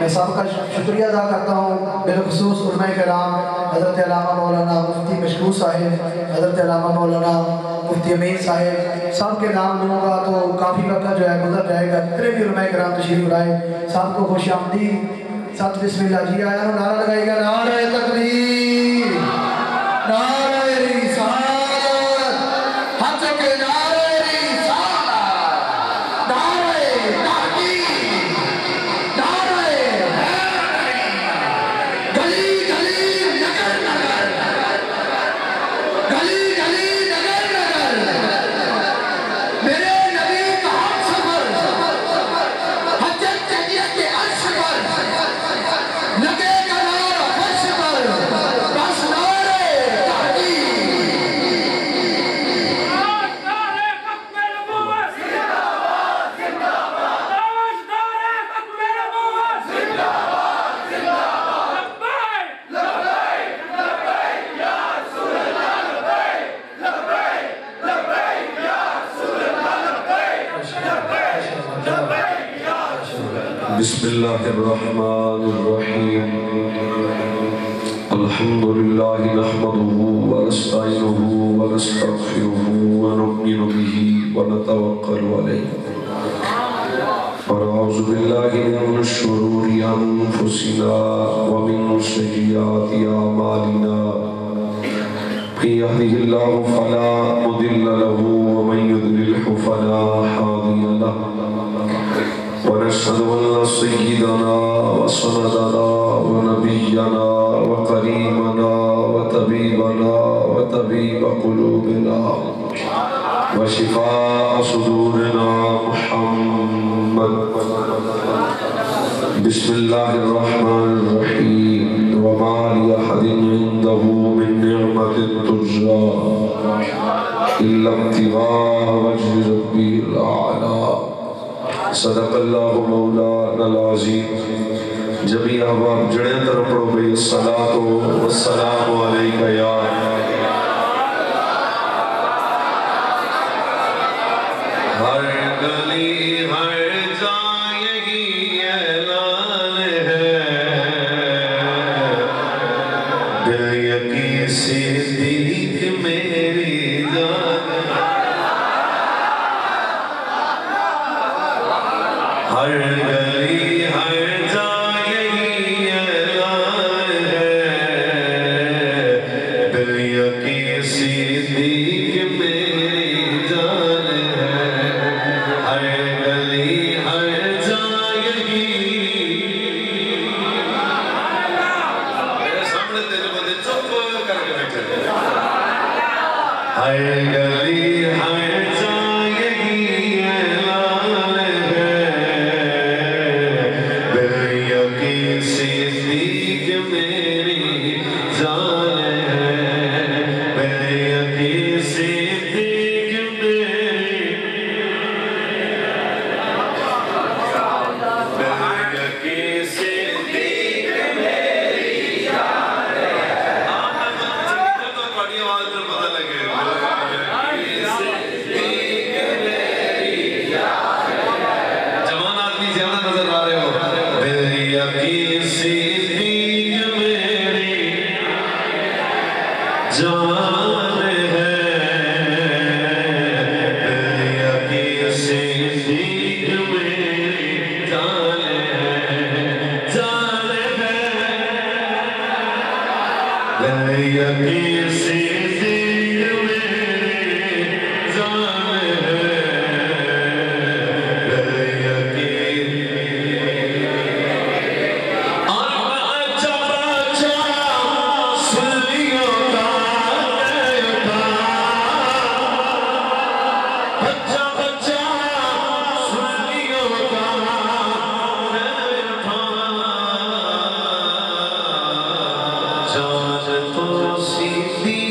میں سب کا شکریہ ادا کرتا ہوں، بالخصوص علماء کرام حضرت علامہ مولانا مفتی مشکور صاحب، حضرت علامہ مولانا مفتی امین صاحب، سب کے نام لوں گا تو کافی وقت جو ہے گزر جائے گا۔ اتنے بھی علماء کرام تشریف لائے، سب کو خوش آمدید، ساتھ بسم اللہ جی آیا ہوں، نعرہ لگائے گا، نعرہ تکبیر، نعرہ رسالت، حق کے نعرہ رسالت، نعرہ تحقیق، نعرہ حیدری، گلی گلی نگر نگر، گلی گلی نگر نگر، میرے نبی کا ہم سفر، حجت تحیت عرش پر، لگے گا نعرہ فرش پر، بس نعرہ تحقیق۔ بسم اللہ الرحمن الرحیم الحمد للہ نحمده ونستعینه ونستغفره ونؤمن به ونتوکل علیہ ونعوذ باللہ من شرور انفسنا ومن سیئات اعمالنا من يهده الله فلا مضل له ومن يضلل فلا هادي له ونشهد أن سيدنا وسندنا ونبينا وكريمنا وطبيبنا وطبيب قلوبنا وشفاء صدورنا محمد بسم الله الرحمن الرحيم وما لأحد عنده من نعمة تجزى إلا ابتغاء وجه ربه الأعلى صدق اللہ مولانا العظیم۔ جبھی احباب جڑے طرف پڑھو بھئی الصلاة والسلام علیکہ یا ہر گلی ہر جا یہی اعلان ہے، دل یقین صدیق میری جان، ہر گلی ہر جا یہی اعلان ہے، دل یقین صدیق میری جان ہے، ہر گلی ہر جا یہی میرے سامنے تیرے بندے چپ کر کے بیٹھے ہر گلی ہر جا یہی اعلان ہے، دل یقین صدیق میری جان ہے، دل یقین صدیق میری، دل یقین صدیق میری جان ہے۔ آپ تو بڑی آواز میں پتہ لگے جوان آدمی زیادہ نظر آ رہے ہو، دل یقین صدیق میری جان ہے، دل یقین صدیق میری جان ہے، جان ہے، دل یقین صدیق میری جان ہے، دل یقین جان تو سیدھی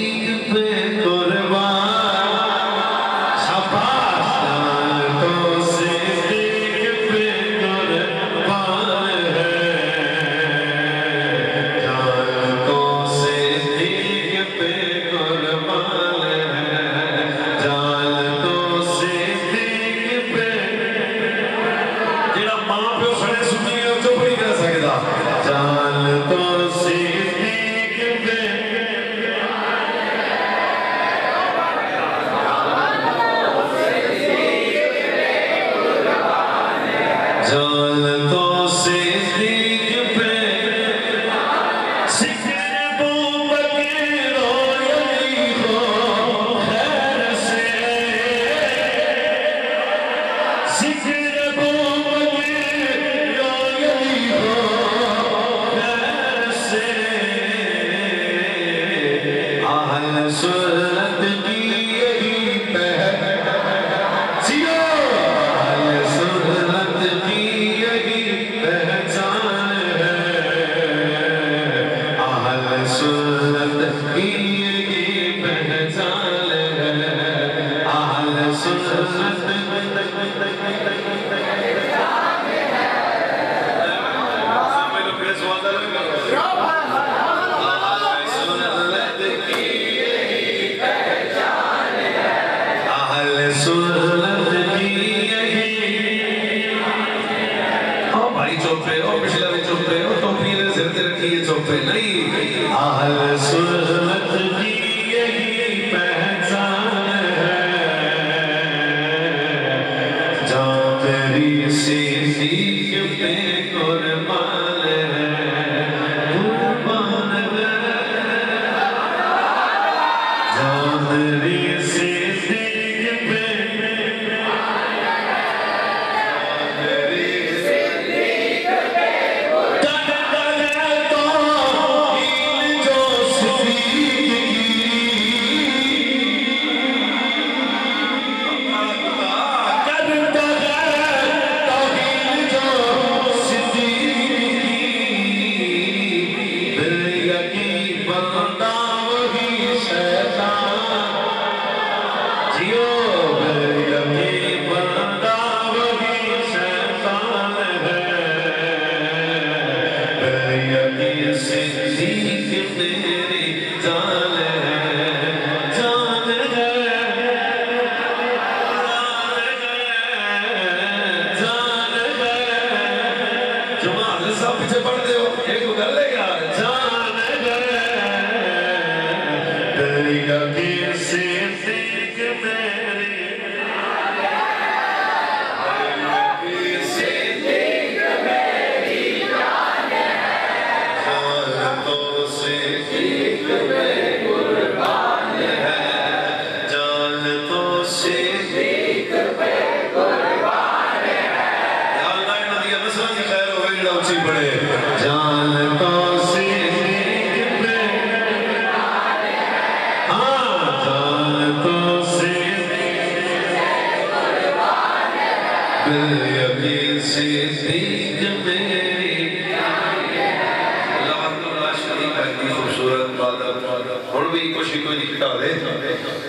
چوپے اور پچھلا بھی چوپے اور ٹوپی نے سر تے رکھی ہے چوپے نہیں اہل سنت کی یہی پہچان ہے جہاں تیری صدیق پہ قربان ہے قربان ہے جہاں تیری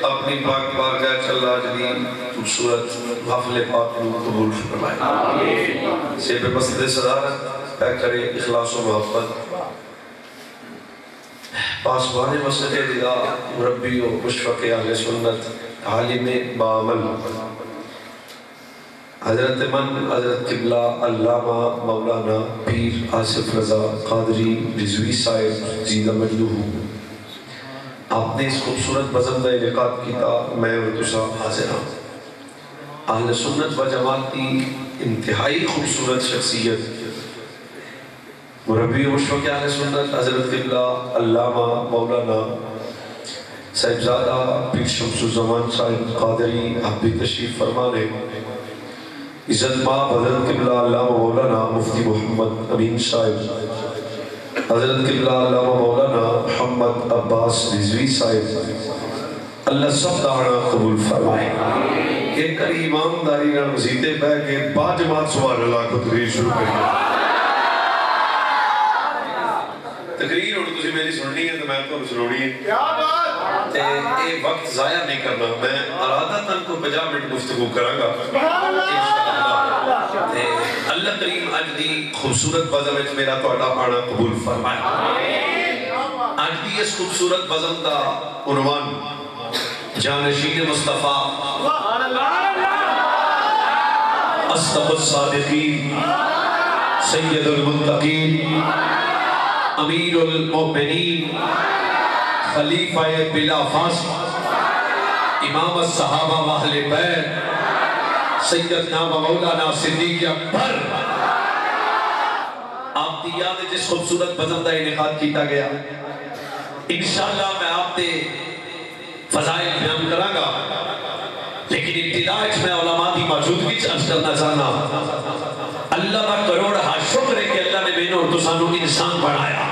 اپنی پاک بارگاہ چل آجلی خوبصورت حفل پاک کو قبول فرمائے سے پہ بسط صدارت پہ کرے اخلاص و محبت پاسبان مسجد دلا مربی و مشفق اہل سنت عالم بعمل حضرت من حضرت قبلہ علامہ مولانا پیر آصف رضا قادری رضوی صاحب زیدہ مجدوہ آپ نے اس خوبصورت بزم کا انعقاد کیتا میں اور تسا حاضر ہوں اہل سنت و جماعت کی انتہائی خوبصورت شخصیت مربی و مشفق اہل سنت حضرت قبلہ علامہ مولانا صاحبزادہ پیر شمس الزمان صاحب قادری آپ بھی تشریف فرمانے عزت ماں حضرت قبلہ علامہ مولانا مفتی محمد امین صاحب حضرت قبلہ علامہ مولانا محمد عباس رضوی صاحب اللہ سب دعنا قبول فرمائے ایک کری امام داری نہ مزیدے پہ کہ با جماعت سوال اللہ کو تقریر شروع کریں تقریر اور تسی میری سننی ہے تو میں تو سنونی ہے یہ وقت ضائع نہیں کرنا میں ارادتاً کو 50 منٹ گفتگو کروں گا اللہ کریم آج دی خوبصورت بزم وچ میرا تہاڈا آنا قبول فرمائے آج دی اس خوبصورت بزم دا عنوان جانشین مصطفیٰ اصدق الصادقین سید المتقین امیر المؤمنین خلیفہ بلا فاصل امام الصحابہ و اہل بیت سیدنا و مولانا صدیق اکبر آپ دی یاد جس خوبصورت بزم دا انعقاد کیتا گیا انشاءاللہ میں آپ دے فضائل بیان کراں گا لیکن ابتدا میں علماء دی موجودگی عرض کرنا چاہنا اللہ کا کروڑ ہا شکر ہے کہ اللہ نے میں اور تسانو انسان بنایا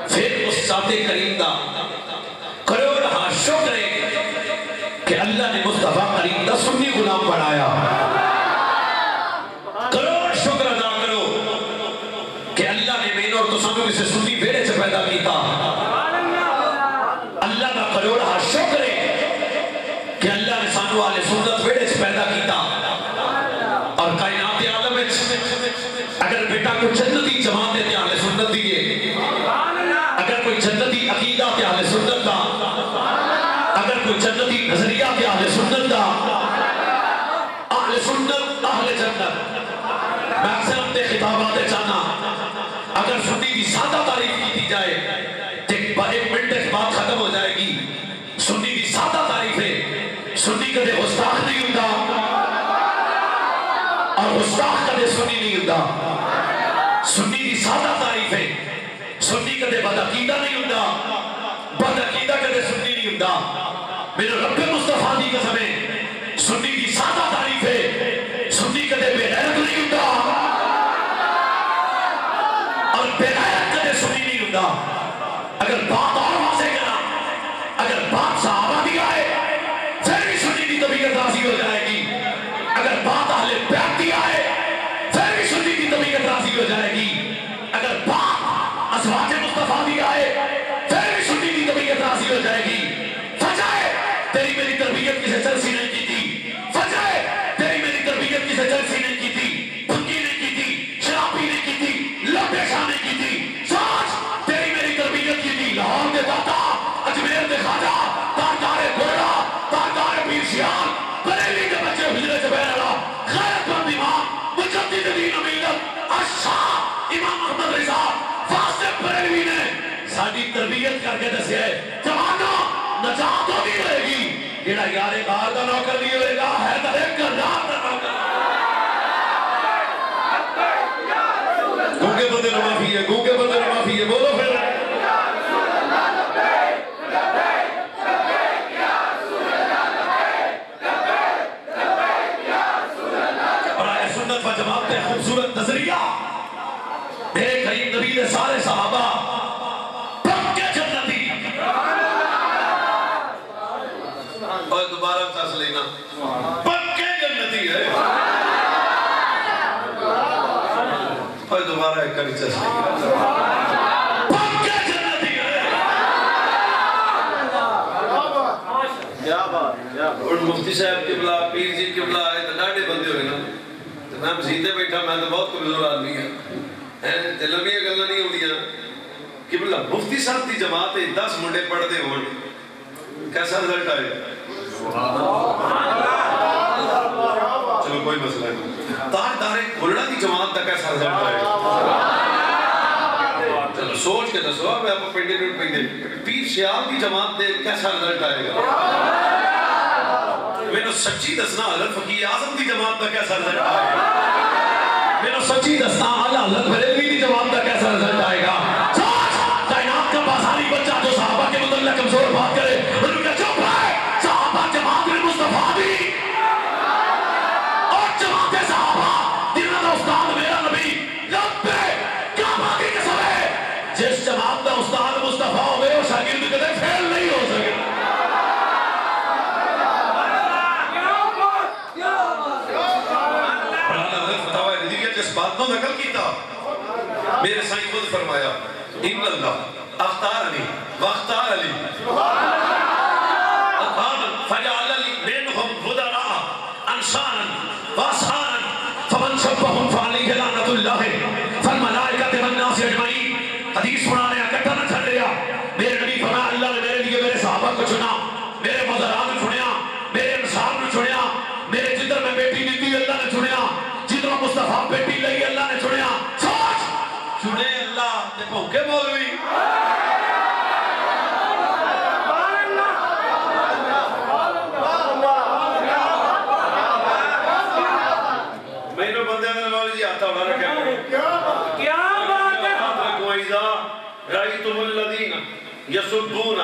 پھر اس ذات کریم دا کروڑ ہا شکر ہے کہ اللہ نے مصطفیٰ کریم دا سنی غلام بنایا کروڑ شکر ادا کرو کہ اللہ نے میں اور تسانو اسے سنی بیڑے سے پیدا کیتا اللہ کا کروڑ ہا شکر ہے کہ اللہ نے سانو آلے سنت بیڑے سے پیدا کیتا اور کائنات عالم اگر بیٹا کو جنتی جماعت دیتے آلے سنت دیئے اگر کوئی جنتی عقیدہ تے اہل سنت دا اگر کوئی جنتی نظریہ تے اہل سنت دا اہل سنت اہل جنت میں اکثر سادہ تعریف کی جائے ایک منٹ اس بات ختم ہو جائے گی. سنی دی سادہ تعریف ہے. سنی کدے گستاخ نہیں ہوتا اور گستاخ کدے سنی نہیں ہوتا. سنی دی سادہ تعریف ہے. سنی کدے بدعقیدہ نہیں ہوتا, بدعقیدہ کدے سنی نہیں ہوتا. میرے رب مصطفیٰ دی قسم ہے, سنی دی سادہ تعریف ہے. سنی کدے بے غیرت نہیں ہوتا اور بے غیرت کدے سنی نہیں ہوتا. اگر بات اور واضح کرنا, اگر بات صحابہ دی آئے پھر بھی سنی دی طبیعت راضی ہو جائے گی. اگر بات اہل بیت دی آئے پھر بھی سنی دی طبیعت راضی ہو جائے گی. اگر بات ازواج مصطفیٰ دی آئے پھر بھی سنی دی طبیعت راضی ہو جائے گی. فجائے تیری میری تربیت کسے چلسی نہیں کی تھی, فجائے تیری میری تربیت کسے چلسی نہیں کی تھی, بھنگی نہیں کی تھی, شرابی نہیں کی تھی, لبیشہ نہیں کی تھی. سوچ تیری میری تربیت کی تھی لاہور دے داتا, اجمیر دے خواجہ, تاجدار گھوڑا, تاجدار پیر شیال, بریلی کے بچے حجرے زبیر اللہ, غیرت مند امام, مجدد دین و ملت, الشاہ امام احمد رضا فاسق بریلوی نے ساری تربیت کر کے دسے ہے جوانوں نجات ہوگی رہے گی. جیڑا یار غار دا نوکر نہیں ہوئے گا ہے در ایک کردار دا نوکر. گونگے بندے نو معافی ہے, گونگے بندے نو معافی ہے. بولو پھر برائے سنت و جماعت پہ خوبصورت نظریہ. میرے کریم نبی نے سارے صحابہ پکے جنتی. اور دوبارہ چاس لینا پکے جنتی ہے. اور دوبارہ ایک کری چاس لینا پکے جنتی ہے. اور مفتی صاحب قبلہ, پیر جی قبلہ آئے تو ڈاڑے بندے ہوئے نا, تو میں مسیحتے بیٹھا, میں تو بہت کمزور آدمی ہے, لمبیاں گلاں نہیں ہوندیاں. قبلہ مفتی صاحب دی جماعت 10 منڈے پڑھتے ہون, کیسا رزلٹ آئے؟ چلو کوئی مسئلہ نہیں. تاجدار گھوڑا دی جماعت کا کیسا رزلٹ آئے؟ چلو سوچ کے دسو, میں آپ پنڈے نوٹ پنڈے. پیر شیال دی جماعت دے کیسا رزلٹ آئے گا؟ میں نے سچی دسنا حضرت فقیہ اعظم دی جماعت کا کیسا رزلٹ آئے گا؟ میں نے سچی دسنا اعلیٰ حضرت بریلوی دی جماعت کا کیسا رزلٹ آئے گا؟ سوچ کائنات کا بازاری بچہ جو صحابہ کے متعلق کمزور بات کرے انہوں نے چپ رہے. صحابہ جماعت میں مصطفیٰ دی اور جماعت صحابہ جنہاں دا استاد میرا نبی لبے کعبہ کی قسم ہے. جس جماعت دا استاد مصطفیٰ ہوئے وہ شاگرد کدے فیل نہیں ہو سکے. جس بات کو نقل کیتا میرے سائن خود فرمایا ان اللہ اختار علی واختار علی فجعل علی منهم بدراء انصارا واصحارا فمن شبہم فعلیہ لعنۃ اللہ فالملائکۃ والناس اجمعین. حدیث سنانے اکٹھا نہ چھڑ لیا. میرے نبی فرمایا اللہ نے میرے لیے میرے صحابہ کو چنا, میرے مزرعہ نے چنیا, میرے انصار نے چنیا, میرے جدھر میں بیٹی نہیں تھی اللہ نے چنیا, جدھر مصطفیٰ بیٹی لئی اللہ نے چنیا. سوچ چنے اللہ تے بھوکے مولوی. میں نے بندے نے مولوی جی آتا ہوا رکھا کیا بات ہے. رأیتم الذین یسبون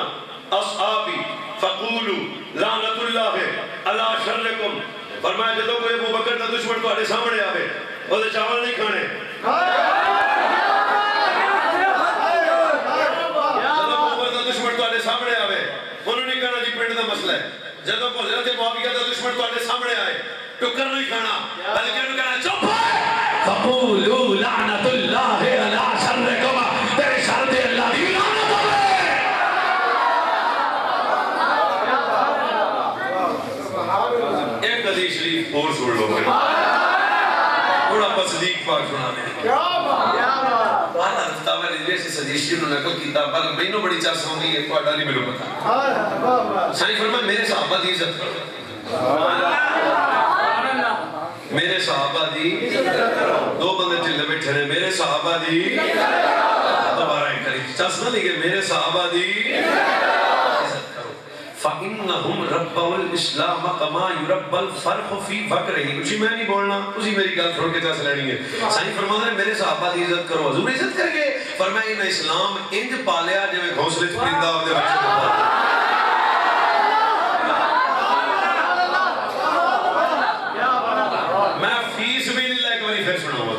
اصحابی فقولوا لعنت اللہ علی شرکم. فرمایا جدو کوئی ابو بکر دا دشمن تواڈے سامنے آوے وہ تے چاول نہیں کھانے. جدو ابو بکر دا دشمن تواڈے سامنے آوے انہوں نے کہنا جی پنڈ دا مسئلہ ہے. جدو کو حضرت معاویہ دا دشمن تواڈے سامنے آئے ٹکر نہیں کھانا بلکہ انہوں نے کہنا چپ فقولوا لعنت اللہ علی شرکم. تیرے شر تے اللہ دی لعنت ہوے. ایک حدیث شریف اور سن لو تھوڑا صدیق پاک سنانے. آنا رفتہ میں نے سے حدیث شریف نے نقل کیتا پر میں نے بڑی چرس ہوندی ہے تھوڑا نہیں میرے پتا. سائیں فرمایا میرے صحابہ دی عزت کرو, میرے صحابہ دی دو بندے چلے بیٹھے رہے, میرے صحابہ دی دوبارہ ایک کری چسنا لیکن میرے صحابہ دی عزت کرو فَإِنَّهُمْ رَبَّوُ الْإِسْلَامَ كَمَا يُرَبَّ الْفَرْخُ فِي بَكْرِهِ اسی میں نہیں بولنا اسی میری گل سن کے چس لینی ہے سائیں فرماتے ہیں میرے صحابہ دی عزت کرو حضور عزت کر کے فرمایا انہیں اسلام انج پالیا جو گھونسلے چ پرندہ ہوتے بچے کو پالیا میں فیس بھی نہیں لے کے باری پھر سنا ہوا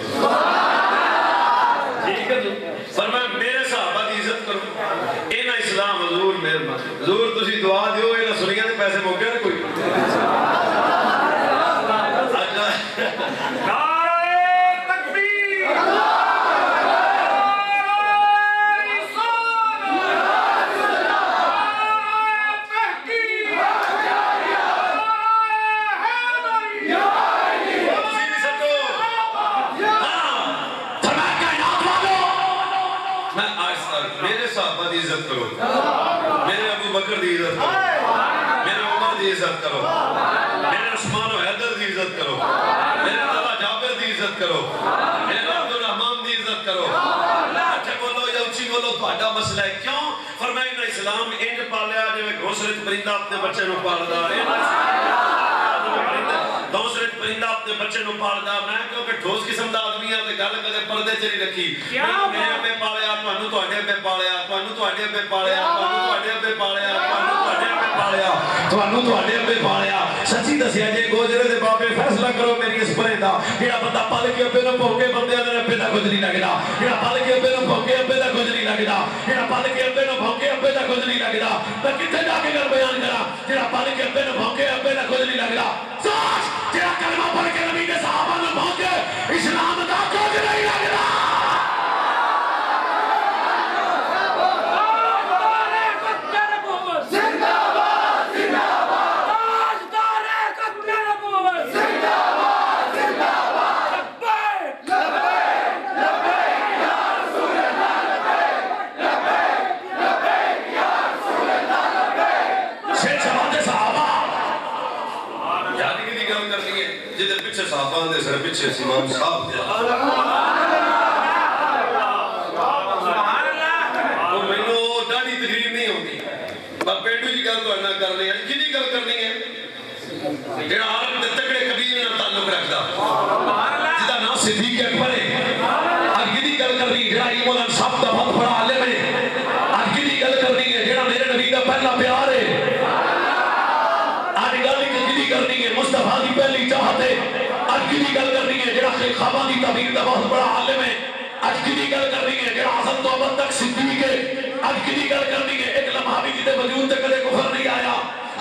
ٹھیک ہے فرمایا میرے صحابہ دی عزت کرو اینا اسلام حضور مہربانی حضور تسی دعا دیو اینا سنیاں دے پیسے موقع نہ کوئی نعرہ تکبیر میرے صحابہ دی عزت کرو میرے ابو بکر دی عزت کرو میرے عمر دی عزت کرو میرے عثمان و حیدر دی عزت کرو میرے طلع جابر دی عزت کرو میرے عبدالرحمن دی عزت کرو اچھے بولو یا اچھی بولو تو آڈا مسئلہ ہے کیوں فرمائے انہا اسلام انج پالیا جو ایک گھوسلت پرندہ اپنے بچے نو پالدا گھوسلت پرندہ اپنے بچے نو پالدا میں کیونکہ ٹھوس قسم دا آدمی ہے گل کدے پردے چ نہیں رکھی میرے ابے پالیا تانوں تواڈے ابے پالیا تانوں تواڈے ابے پالیا تانوں تواڈے ابے پالیا تانوں تواڈے ابے پالیا تانوں تواڈے ابے پالیا سچی دسیا جے گوجرے دے بابے فیصلہ کرو میری اس پرے دا جڑا بندہ پل کے ابے نو بھوکے بندے دے ابے دا کچھ نہیں لگدا جڑا پل کے ابے نو بھوکے ابے دا کچھ نہیں لگدا جڑا پل کے ابے نو بھوکے ابے دا کچھ نہیں لگدا میں کتے جا کے گل بیان کراں جڑا پل کے ابے نو بھوکے ابے دا کچھ نہیں لگدا سوچ جڑا کلمہ پڑھ کے نبی دے صحابہ نو بھوکے اسلام دا کچھ نہیں لگدا صحابان دے سر پچھے امام صاحب دے وہ میں نو ڈاڑی تقریر نہیں ہوتی پر پینڈو جی گل تو انہا کرنی ہے کدی گل کرنی ہے جڑا عرب دے تکڑے قبیلے نال تعلق رکھدا جدا نام صدیق اکبر ہے آج کدی گل کرنی ہے جڑا علم الانصاف دا بہت بڑا عالم ہے آج کدی گل کرنی ہے جڑا میرے نبی دا پہلا پیار ہے آج گل کدی کرنی ہے مصطفیٰ دی پہلی چاہت ہے آج کی گل کرنی ہے جڑا خیل خوابہ دی تعبیر دا بہت بڑا عالم ہے آج کی گل کرنی ہے جڑا حسن تو ابد تک صدیق ہے آج کی گل کرنی ہے ایک لمحہ بھی جدے وجود تک کدے کفر نہیں آیا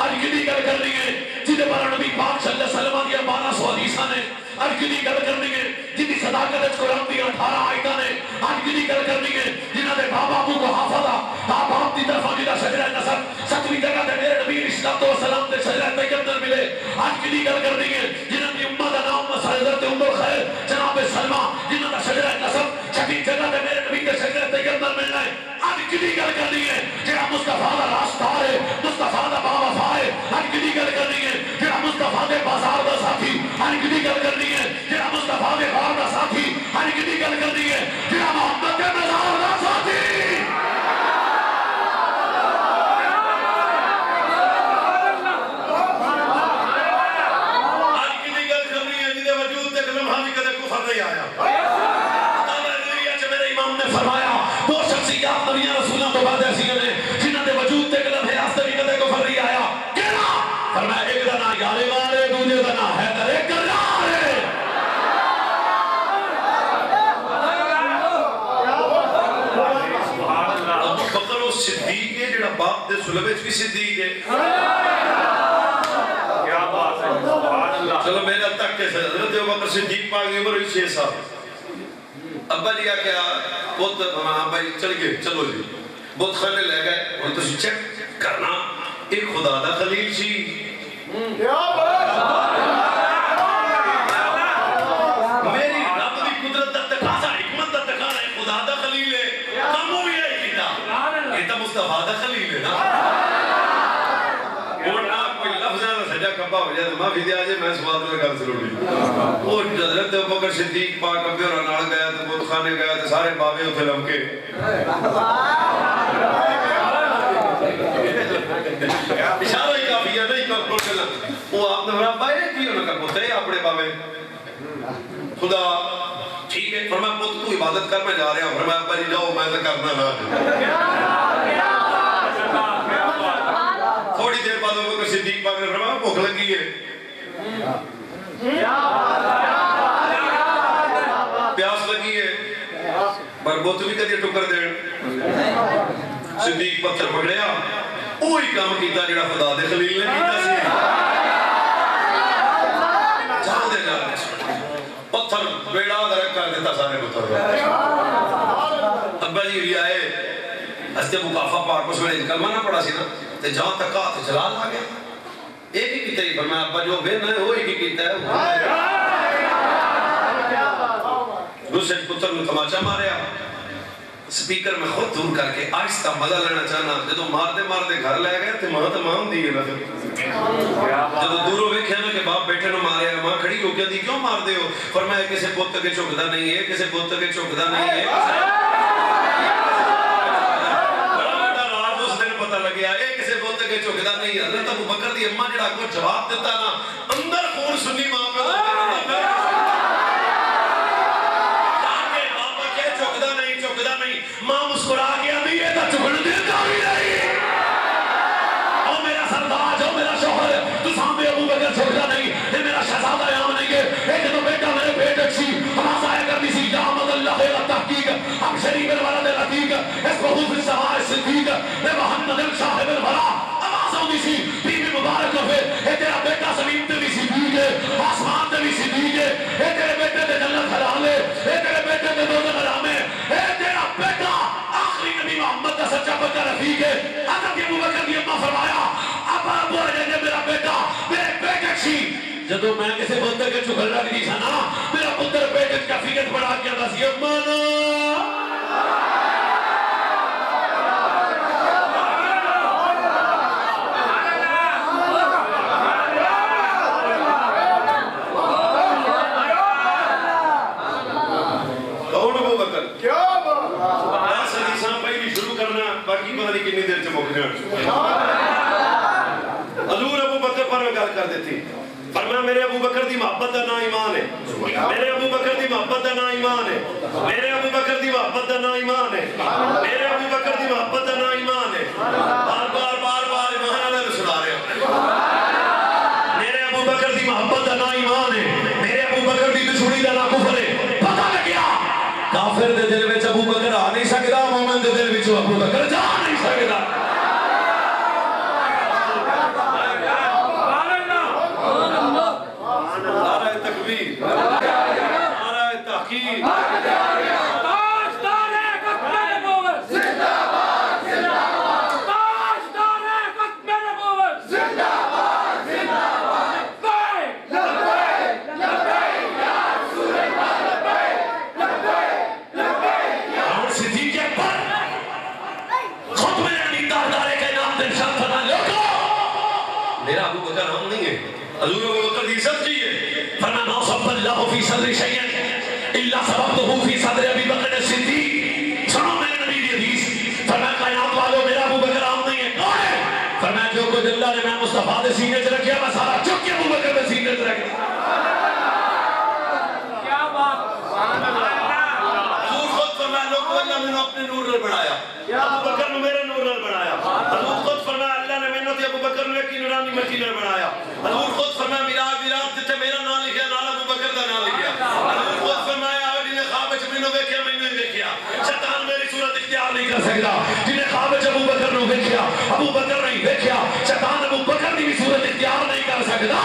آج کی گل کرنی ہے جدے پر نبی پاک صلی اللہ علیہ وسلم دیا 1200 حدیثاں نے آج کی گل کرنی ہے جدی صداقت وچ قرآن دی 18 آیتاں نے آج کی گل کرنی ہے جنہاں دے بابا ابو کو حافظہ باپ دی طرف جدا شجرہ نصب 7ویں جگہ تے میرے نبی علیہ السلام دے شجرہ طیب نال ملے آج کی گل کرنی ہے جنہاں دی امت دا نام حضرت ام الخیر جناب سلمہ جنہاں دا شجرہ نصب 6ویں جگہ تے میرے نبی دے شجرہ طیب نال ملنا ہے آج کی گل کرنی ہے جڑا مصطفیٰ دا راستار ہے مصطفیٰ دا باوفا ہے آج کی گل کرنی ہے جڑا مصطفیٰ دے بازار دا ساتھی آج کی گل کرنی ہے جڑا مصطفیٰ دے غار دا ساتھی آج کی گل کرنی ہے جڑا محمد دے مزار دا ساتھی آج کی گل کرنی ہے جدے وجود تک لمحہ بھی کدے کفر نہیں آیا میرے امام نے فرمایا دو شخصیات نبیاں رسولوں تو بعد ایسی نے جنہاں دے وجود تک لمحے آستے بھی کدے کفر نہیں آیا کہنا فرمایا ایک دا نام یارے وارے دوجے دا نام حیدر کرار ہے ابو بکر و صدیق ہے جڑا باپ دے سلوچ بھی صدیق ہے کیا بات ہے سبحان اللہ چلو میرا تک کے حضرت ابو بکر صدیق پاک کی عمر 6 سال ابا جی کیا بہت ہاں بھائی چل گئے چلو جی بہت خانے لے گئے اور تو چیک کرنا ایک خدا دا خلیل سی میری رب دی قدرت دا تقاضا حکمت دا تقاضا ہے خدا دا خلیل ہے کاموں بھی ہے کیتا یہ تو مصطفیٰ دا خلیل ہے نا اور آپ کوئی لفظ ہے سجا ابا ہو جائے معافی دیا جائے میں سوال میں گل ضروری وہ حضرت ابوبکر صدیق پاک ابے اور نال گیا تو بت خانے گیا تو سارے بابے اتنے لمکے اشارہ ہی کافی ہے نہیں کر چلا وہ آپ نے فرمایا ابا یہ کی ہونا کر پوتے اپنے بابے خدا ٹھیک ہے فرمایا پوت تو عبادت کر میں جا رہا ہوں فرمایا ابا جی جاؤ میں تو کرنا نہ تھوڑی دیر بعد ابوبکر صدیق پاک نے فرمایا بھوک لگی ہے پیاس لگی ہے پر بت بھی کدی ٹکر دین صدیق پتھر پکڑیا وہی کام کیتا جڑا خدا دے خلیل نے کیتا سی جان دے جا پتھر بیڑا درک کر دیتا سارے پتھر ابا جی بھی آئے ہستے مقافہ پاک اس میں کلمہ نہ پڑا سی نا تے جہاں تک آتے جلال آ گیا ایک ہی کیتا ہی فرمایا ابا جو بے نہ وہ ایک ہی کیتا ہے دوسرے پتر نے تماچا ماریا سپیکر میں خود دور کر کے آہستہ مزہ لینا چاہنا جدو مار دے گھر لے گئے تو ماں تو ماں ہوں دیئے نا جدو دوروں ویکھیا نا کہ باپ بیٹھے نو مارے ماں کھڑی ہو گیا دی کیوں مار دے ہو فرمایا کسے پوت کے چکدا نہیں ہے کسے پوت کے چکدا نہیں ہے بڑا بڑا راز اس دن پتہ لگیا اے کسے پوت کے چکدا نہیں ہے حضرت ابوبکر دی اماں جڑا کو جواب دیتا نا اندر خون سنی ماں پہ ماں مسکرا گیا نہیں ہے تو چکڑ دیتا بھی نہیں او میرا سرداج او میرا شوہر تو سامنے ابوبکر چھوڑا نہیں یہ میرا شہزادہ یام نہیں ہے ایک تو بیٹا میرے پیٹ اکسی ہمیں ضائع کرنی سی جامد اللہ خیر تحقیق ہم شریف الولد العتیق اس کو خوف السماء صدیق میں محمد صاحب البلا آواز ہوندی سی بی بی مبارک لفے اے تیرا بیٹا زمین تے بھی صدیق ہے آسمان تے بھی صدیق ہے اے تیرے بیٹے تے جنت حلال ہے اے تیرے بیٹے تے دوزخ حرام ہے اے تیرا بیٹا آخری نبی محمد کا سچا بچہ رفیق ہے حضرت ابوبکر کی اماں فرمایا ابا ابو ہے میرا بیٹا میرے بیٹے سی جدو میں کسی بندے کے چکل رکھ دی سا نا میرا پتر بیٹے کا فیقت بڑھا کیا تھا سی امانا کتنی دیر سے موقع حضور ابوبکر پر گل کر دیتی فرمایا میرے ابوبکر دی محبت دا نا ایمان ہے میرے ابوبکر دی محبت دا نا ایمان ہے میرے ابوبکر دی محبت دا نا ایمان ہے میرے ابوبکر دی محبت دا نا ایمان ہے بار بار ایمان اللہ سنا رہے ہو میرے ابوبکر دی محبت دا نا ایمان ہے میرے ابوبکر دی دشمنی دا نا کفر ہے پتہ لگیا کافر دے دل وچ ابوبکر آ نہیں سکدا مومن دے دل وچ ابوبکر جا نہیں سکدا نعرہ تکبیر نعرہ تحقیق حضور ابوبکر دی عزت کی ہے فرمایا ما صب اللہ فی صدر شیئا الا سببته فی صدر ابی بکر صدیق سنو میرے نبی دی حدیث فرمایا قیامت والوں میرا ابوبکر عام نہیں ہے کون ہے فرمایا جو کچھ اللہ نے میں مصطفیٰ دے سینے سے رکھیا میں سارا چک کے ابوبکر دے سینے سے رکھ دیا کیا بات حضور خود فرمایا لوگوں اللہ میں نے اپنے نور نے بڑھایا ابوبکر نے میرے نور نے بڑھایا حضور خود فرمایا اللہ نے میں نے ابوبکر نے کی نورانی مٹی نے بڑھایا حضور خود فرمایا میراج جتے میرا نام لکھیا نال ابوبکر دا نام لکھیا حضور خود فرمایا جنہیں خواب وچ مینوں ویکھیا مینوں ہی ویکھیا شیطان میری صورت اختیار نہیں کر سکدا جنہیں خواب وچ ابوبکر نوں ویکھیا ابوبکر نہیں ویکھیا شیطان ابوبکر دی بھی صورت اختیار نہیں کر سکدا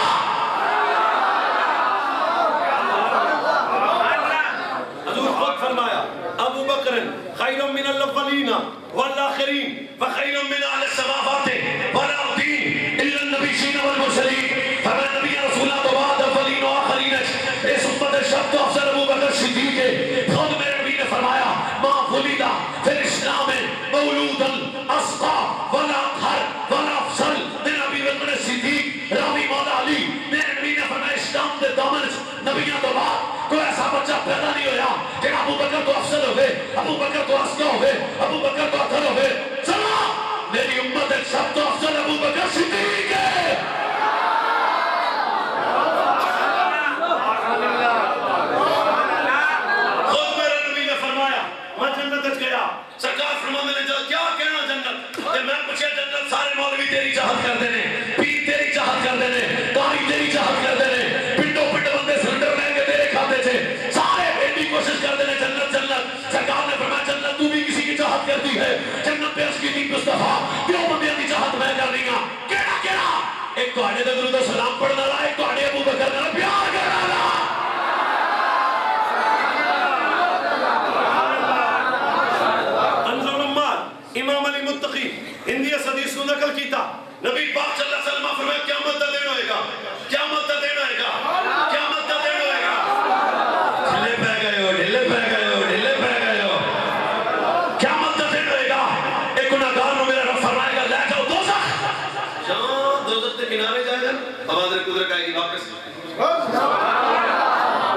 حضور خود فرمایا ابوبکر خیر من الاولین والآخرین وخیر من اهل السماوات والارضین الا النبیین والمرسلین فرمایا نبی رسول اللہ تو بعد اولین و آخرین اس امت شب تو افضل ابوبکر صدیق ہے خود میرے نبی نے فرمایا ما ولد فی الاسلام مولود الاسقى ولا اطهر ولا افضل من ابی بکر صدیق راوی مولا علی بچہ پیدا نہیں ہویا کہ ابو بکر تو افضل ہوئے، ابو بکر تو اسقا ہوئے، ابو بکر تو اطہر ہوئے. چلو میری امت ایک سب تو افضل ابو بکر صدیق ہے. خود میرے نبی نے فرمایا میں جنت گیا، سرکار فرمانے نے کیا کہنا جنت کہ میں پوچھا جنت سارے مولوی تیری چاہت کر دینے، پیر تیری چاہت کر دینے، قاری تیری چاہت کر دینے، پنڈو پنڈ بندے سلنڈر لیں گے تیرے کھاتے سے، سارے بیٹی کوشش کر دینے جنت جنت. سرکار نے فرمایا جنت تو بھی کسی کی چاہت کرتی ہے. جنت پہ اس کی تھی مصطفیٰ کیوں بندیاں کی چاہت میں کر رہی ہوں. کہنا کہنا ایک تو آنے دے درود و سلام پڑھنا رہا، ایک تو آنے ابو بکر نے پیار کرنا رہا. امام علی متقی ہندی حدیث کو نقل کیتا. نبی پاک صلی اللہ علیہ وسلم فرمایا قیامت کا دن ہوئے گا، قیامت کا دن ہوئے گا، قیامت کا دن ہوئے گا. ڈھلے پہ گئے ہو، ڈھلے پہ گئے ہو، ڈھلے پہ گئے ہو. قیامت کا دن ہوئے گا، ایک گناہگار نو میرا رب فرمائے گا لے جاؤ دوزخ. جہاں دوزخ کے کنارے جائے گا آواز قدرت آئے گی واپس.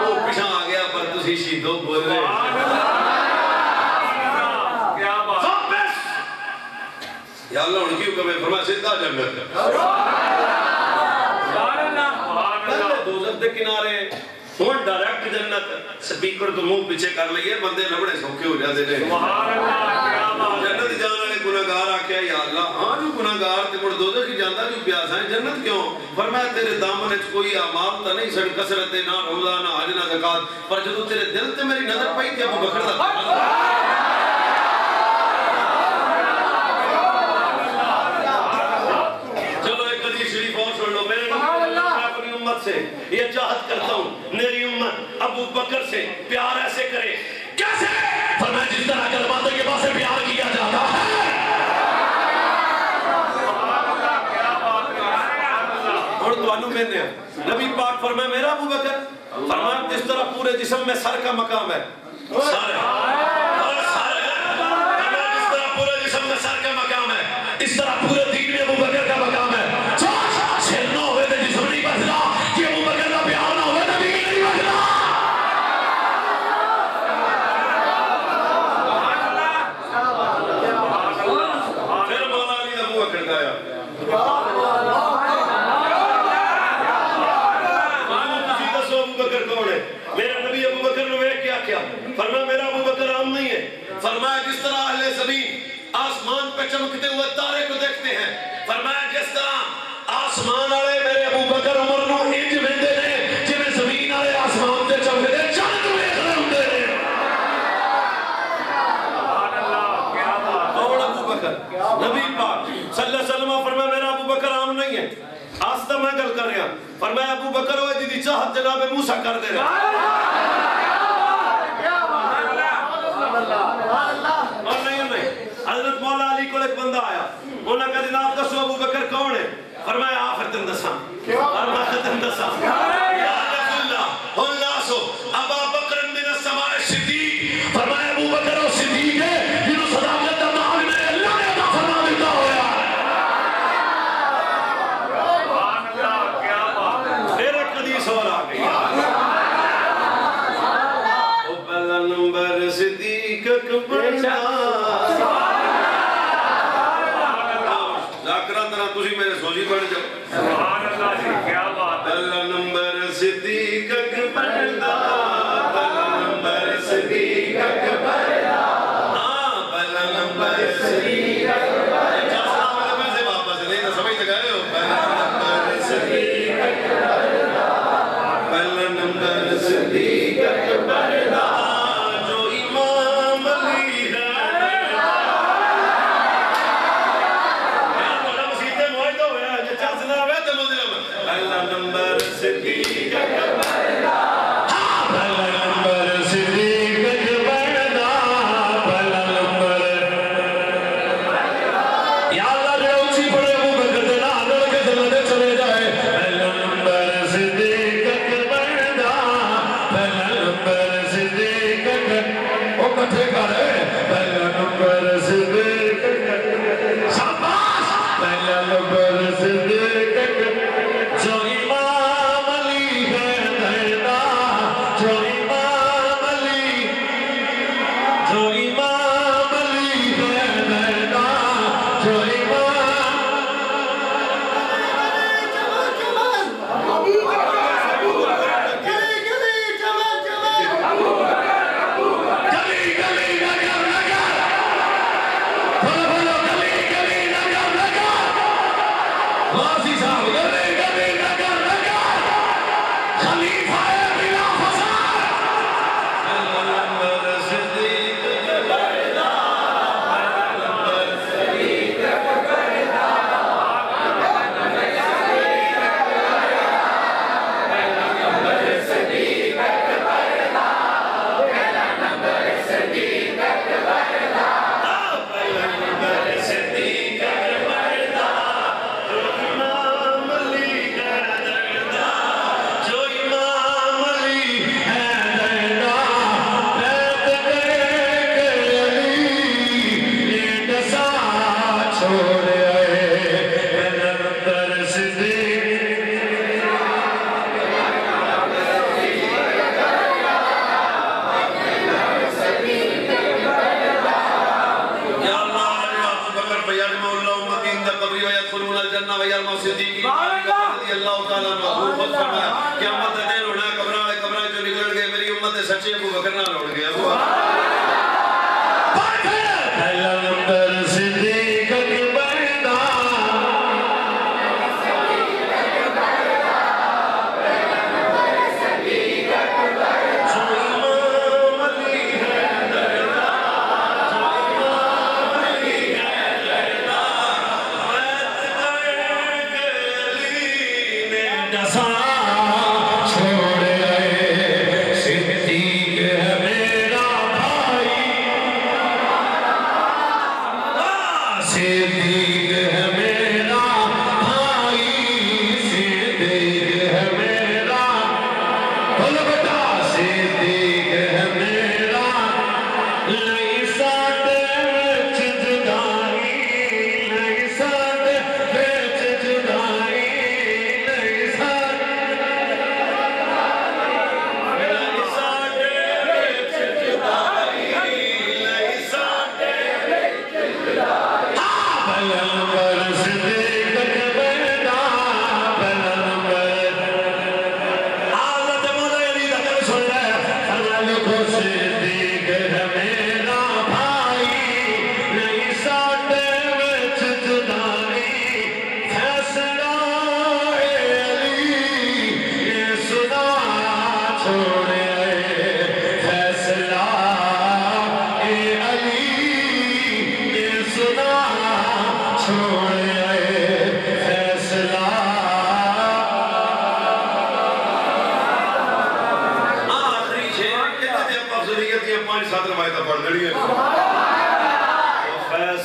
وہ پیچھے آ گیا پر تسی شیدو بول رہے یا اللہ ان کی حکم ہے فرمایا سیدھا جنت. پہلے دوزخ دے کنارے ہون ڈائریکٹ جنت. سپیکر تو منہ پیچھے کر لئیے بندے لبڑے سوکھے ہو جاتے ہیں. جنت جان والے گناہگار آکھیا یا اللہ ہاں جو گناہگار تے مڑ دوزخ کی جاندا جو پیاسا ہے جنت کیوں؟ فرمایا تیرے دامن وچ کوئی اعمال تا نہیں سن کثرت نہ روزہ نہ حج نہ زکات پر جدوں تیرے دل تے میری نظر پئی تے ابو بکر دا سے یہ چاہت کرتا ہوں میری امت ابو بکر سے پیار ایسے کرے. کیسے؟ فرمایا جس طرح کلمات کے بعد سے پیار کیا جاتا ہے. اور دوانوں میں نے نبی پاک فرمایا میرا ابو بکر فرمایا جس طرح پورے جسم میں سر کا مقام ہے سر جس طرح پورے جسم میں سر کا مقام ہے اس طرح پورے دین میں ابو بکر کا مقام ہے. سر نہ ہوئے تو جسم نہیں بچنا کہ ابو بکر کا پیار نہ ہوئے تو دین نہیں بچنا. پھر مولا علی ابو بکر کا آیا میرا نبی ابو بکر نے کیا کیا فرمایا میرا ابو بکر عام نہیں ہے. فرمایا جس طرح اہل زمین آسمان پہ چمکتے ہوئے تارے کو دیکھتے ہیں فرمایا جس طرح آسمان والے میرے ابو بکر عمر نو انج ویندے نے جویں زمین والے آسمان تے چمکدے چند ویکھدے ہوندے نے. سبحان اللہ کیا بات. اور ابو بکر نبی پاک صلی اللہ علیہ وسلم فرمایا میرا ابو بکر عام نہیں ہے. آستہ میں گل کر رہا فرمایا ابو بکر ہوئے جی چاہت جناب موسیٰ کر دے رہے اور نہیں حضرت مولا علی کو ایک بندہ آیا انہوں نے کہا جناب دسو ابو بکر کون ہے فرمایا آفر تن دساں فرمایا تن دساں یا رسول اللہ اللہ سو ابا بکر من السماء صدیق فرمایا ابو بکر اور صدیق ہے جنہوں صداقت نام میں اللہ نے عطا فرما دیتا ہویا. اور آ گئی او پہلا نمبر صدیق اکبر ذاکرہ طرح تجھے میرے سوچی پڑھ جاؤ. سبحان اللہ جی کیا بات. پہلا نمبر صدیق اکبر پہلا نمبر صدیق اکبر ہاں پہلا نمبر صدیق اکبر جاسنا والے میں سے واپس نہیں تو سمجھ لگائے ہو. پہلا نمبر صدیق اکبر پہلا نمبر صدیق اکبر جو امام علی ہے. بڑا مسیحے معاہدہ ہوا ہے جو چاہ سنا ہوئے تو مدرم پہلا نمبر صدیق اکبر پہلا نمبر صدیق اکبر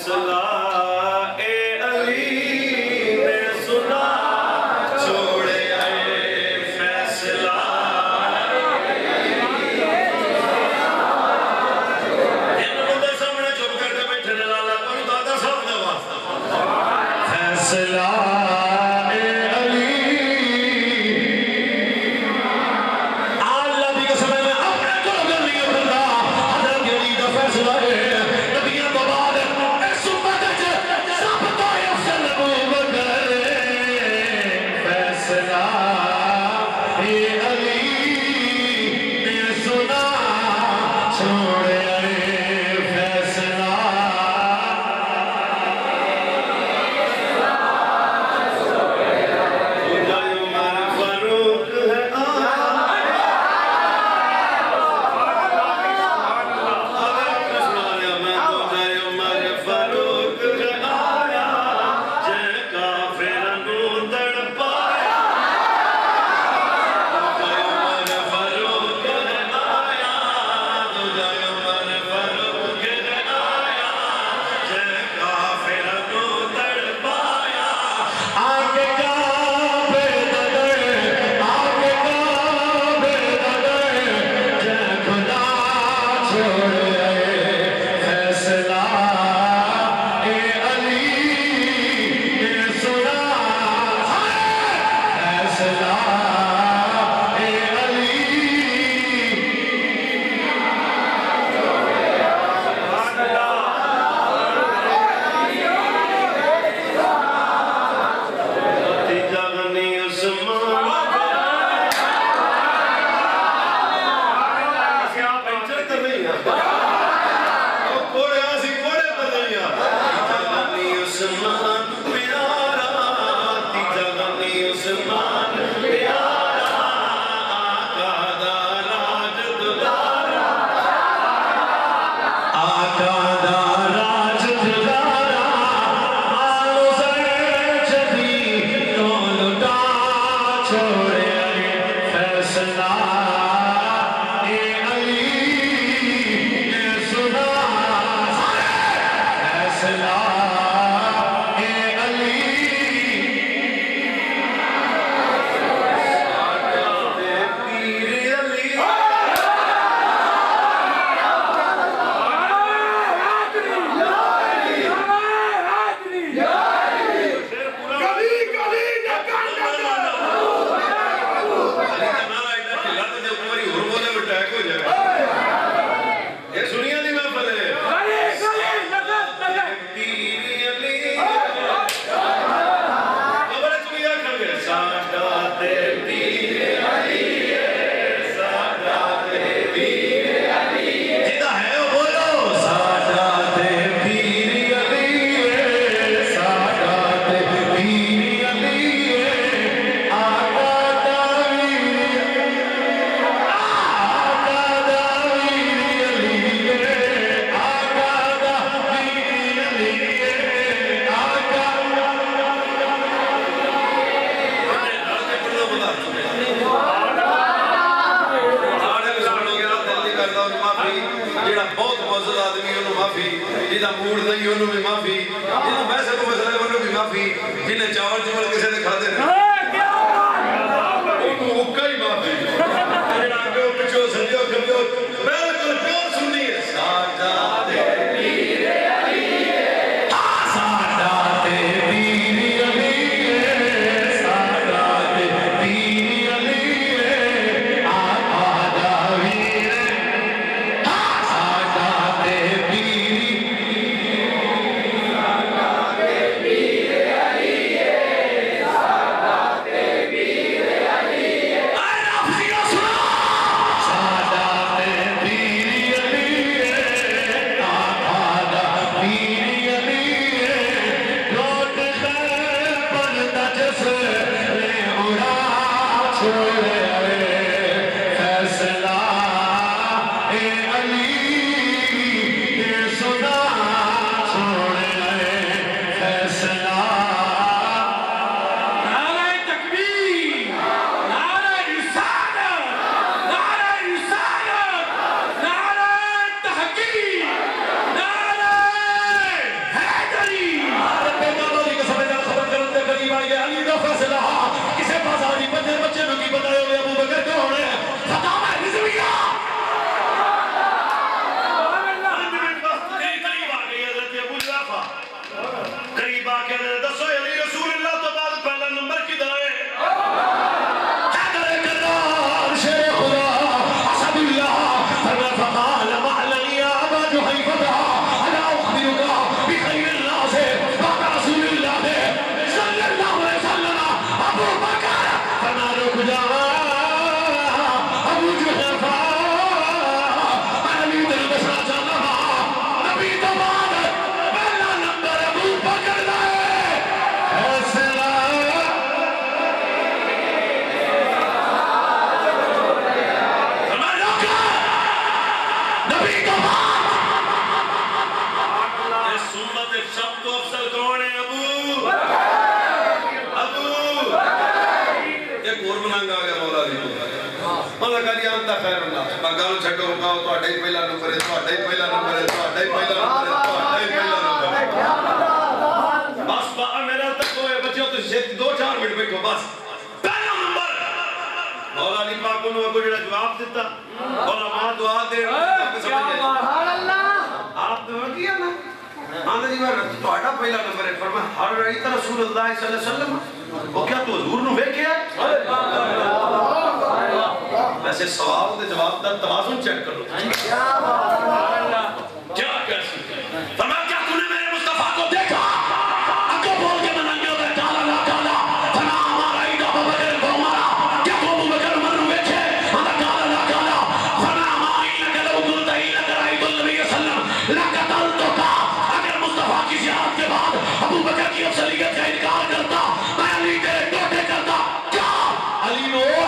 Faisallah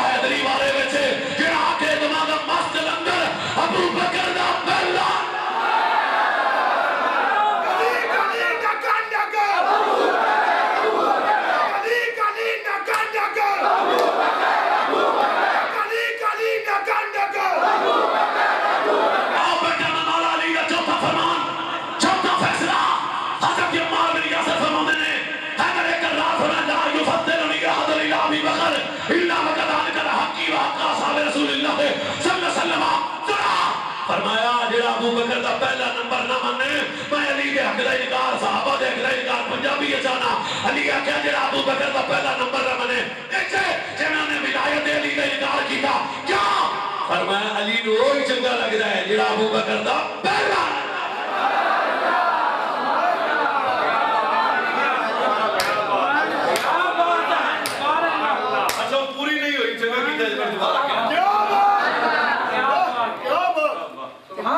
حیدری والے ویسے جڑا کے دماغ مست لنگر ابو بکر دا پہلا حضرت عمار بن یاسر فرماتے ہیں حیدر کرار فرمایا لا یفضلنی احد الا ابی بکر الا وکذلک الحقی وحق اصحاب رسول اللہ صلی اللہ علیہ وسلم. فرمایا جڑا ابو بکر دا پہلا نمبر نہ منے میں علی دے حق دا انکار صحابہ دے حق دا انکار پنجابی اچانا علی آکھیا جڑا ابو بکر دا پہلا نمبر نہ منے ایسے جنہاں نے ولایت علی دا انکار کیتا کیا فرمایا علی نو وہی چنگا لگدا ہے جڑا ابو بکر دا پہلا. اچھا پوری نہیں ہوئی چنگا کیتا ہے دوبارہ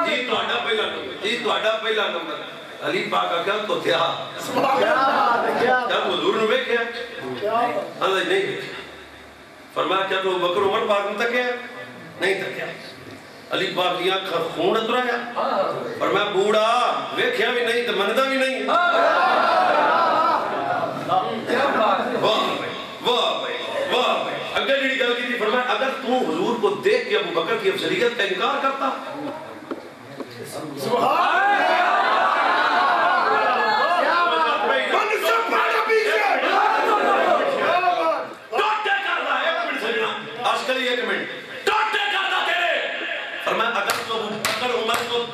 جی تہاڈا پہلا نمبر علی پاک آکھیا تو تھیا کیا حضور نے ویکھیا اللہ نہیں فرمایا کیا تو بکر عمر پاک نے تکیا نہیں تکیا علی پاک دی آنکھ خون اترایا فرمایا بوڑا ویکھیا بھی نہیں تے مندا بھی نہیں. واہ اگر جڑی گل کی فرمایا اگر تو حضور کو دیکھ کے ابو بکر کی افضلیت کا انکار کرتا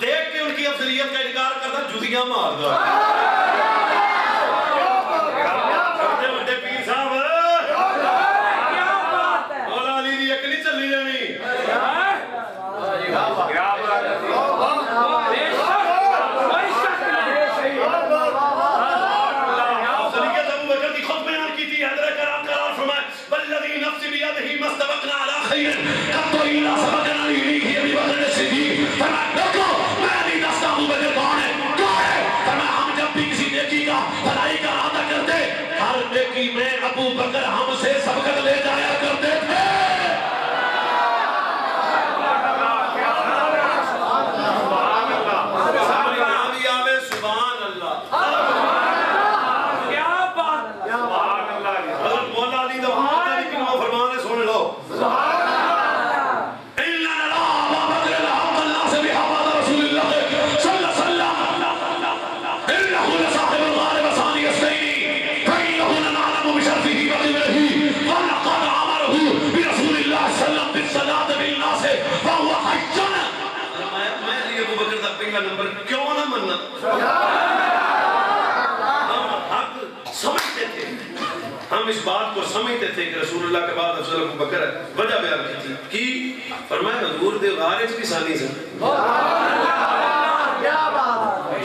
دیکھ کے ان کی افضلیت کا انکار کرتا جوتیاں مار دا بڑے پیر صاحب مولا علی دی ایک نہیں چلی جانی افضلیت ابو بکر کی خود بیان کی تھی حضرت کرام قرار فرمائے والذی نفس بیدہ ما استبقنا علی خیر قط الا سبقنا الیہ ابی بکر الصدیق. فرمائے دیکھو میں نہیں دستا ابو بکر کون ہے فرمایا ہم جب بھی کسی نیکی کا بھلائی کا ارادہ کرتے ہر نیکی میں ابو بکر ہم سے سبقت لے جایا کرتے تھے. نمبر کیوں نہ مننا حق سمجھتے تھے ہم اس بات کو سمجھتے تھے کہ رسول اللہ کے بعد افضل ابو بکر ہے وجہ بیان کی تھی کی فرمایا حضور دے غارج کی سانی سے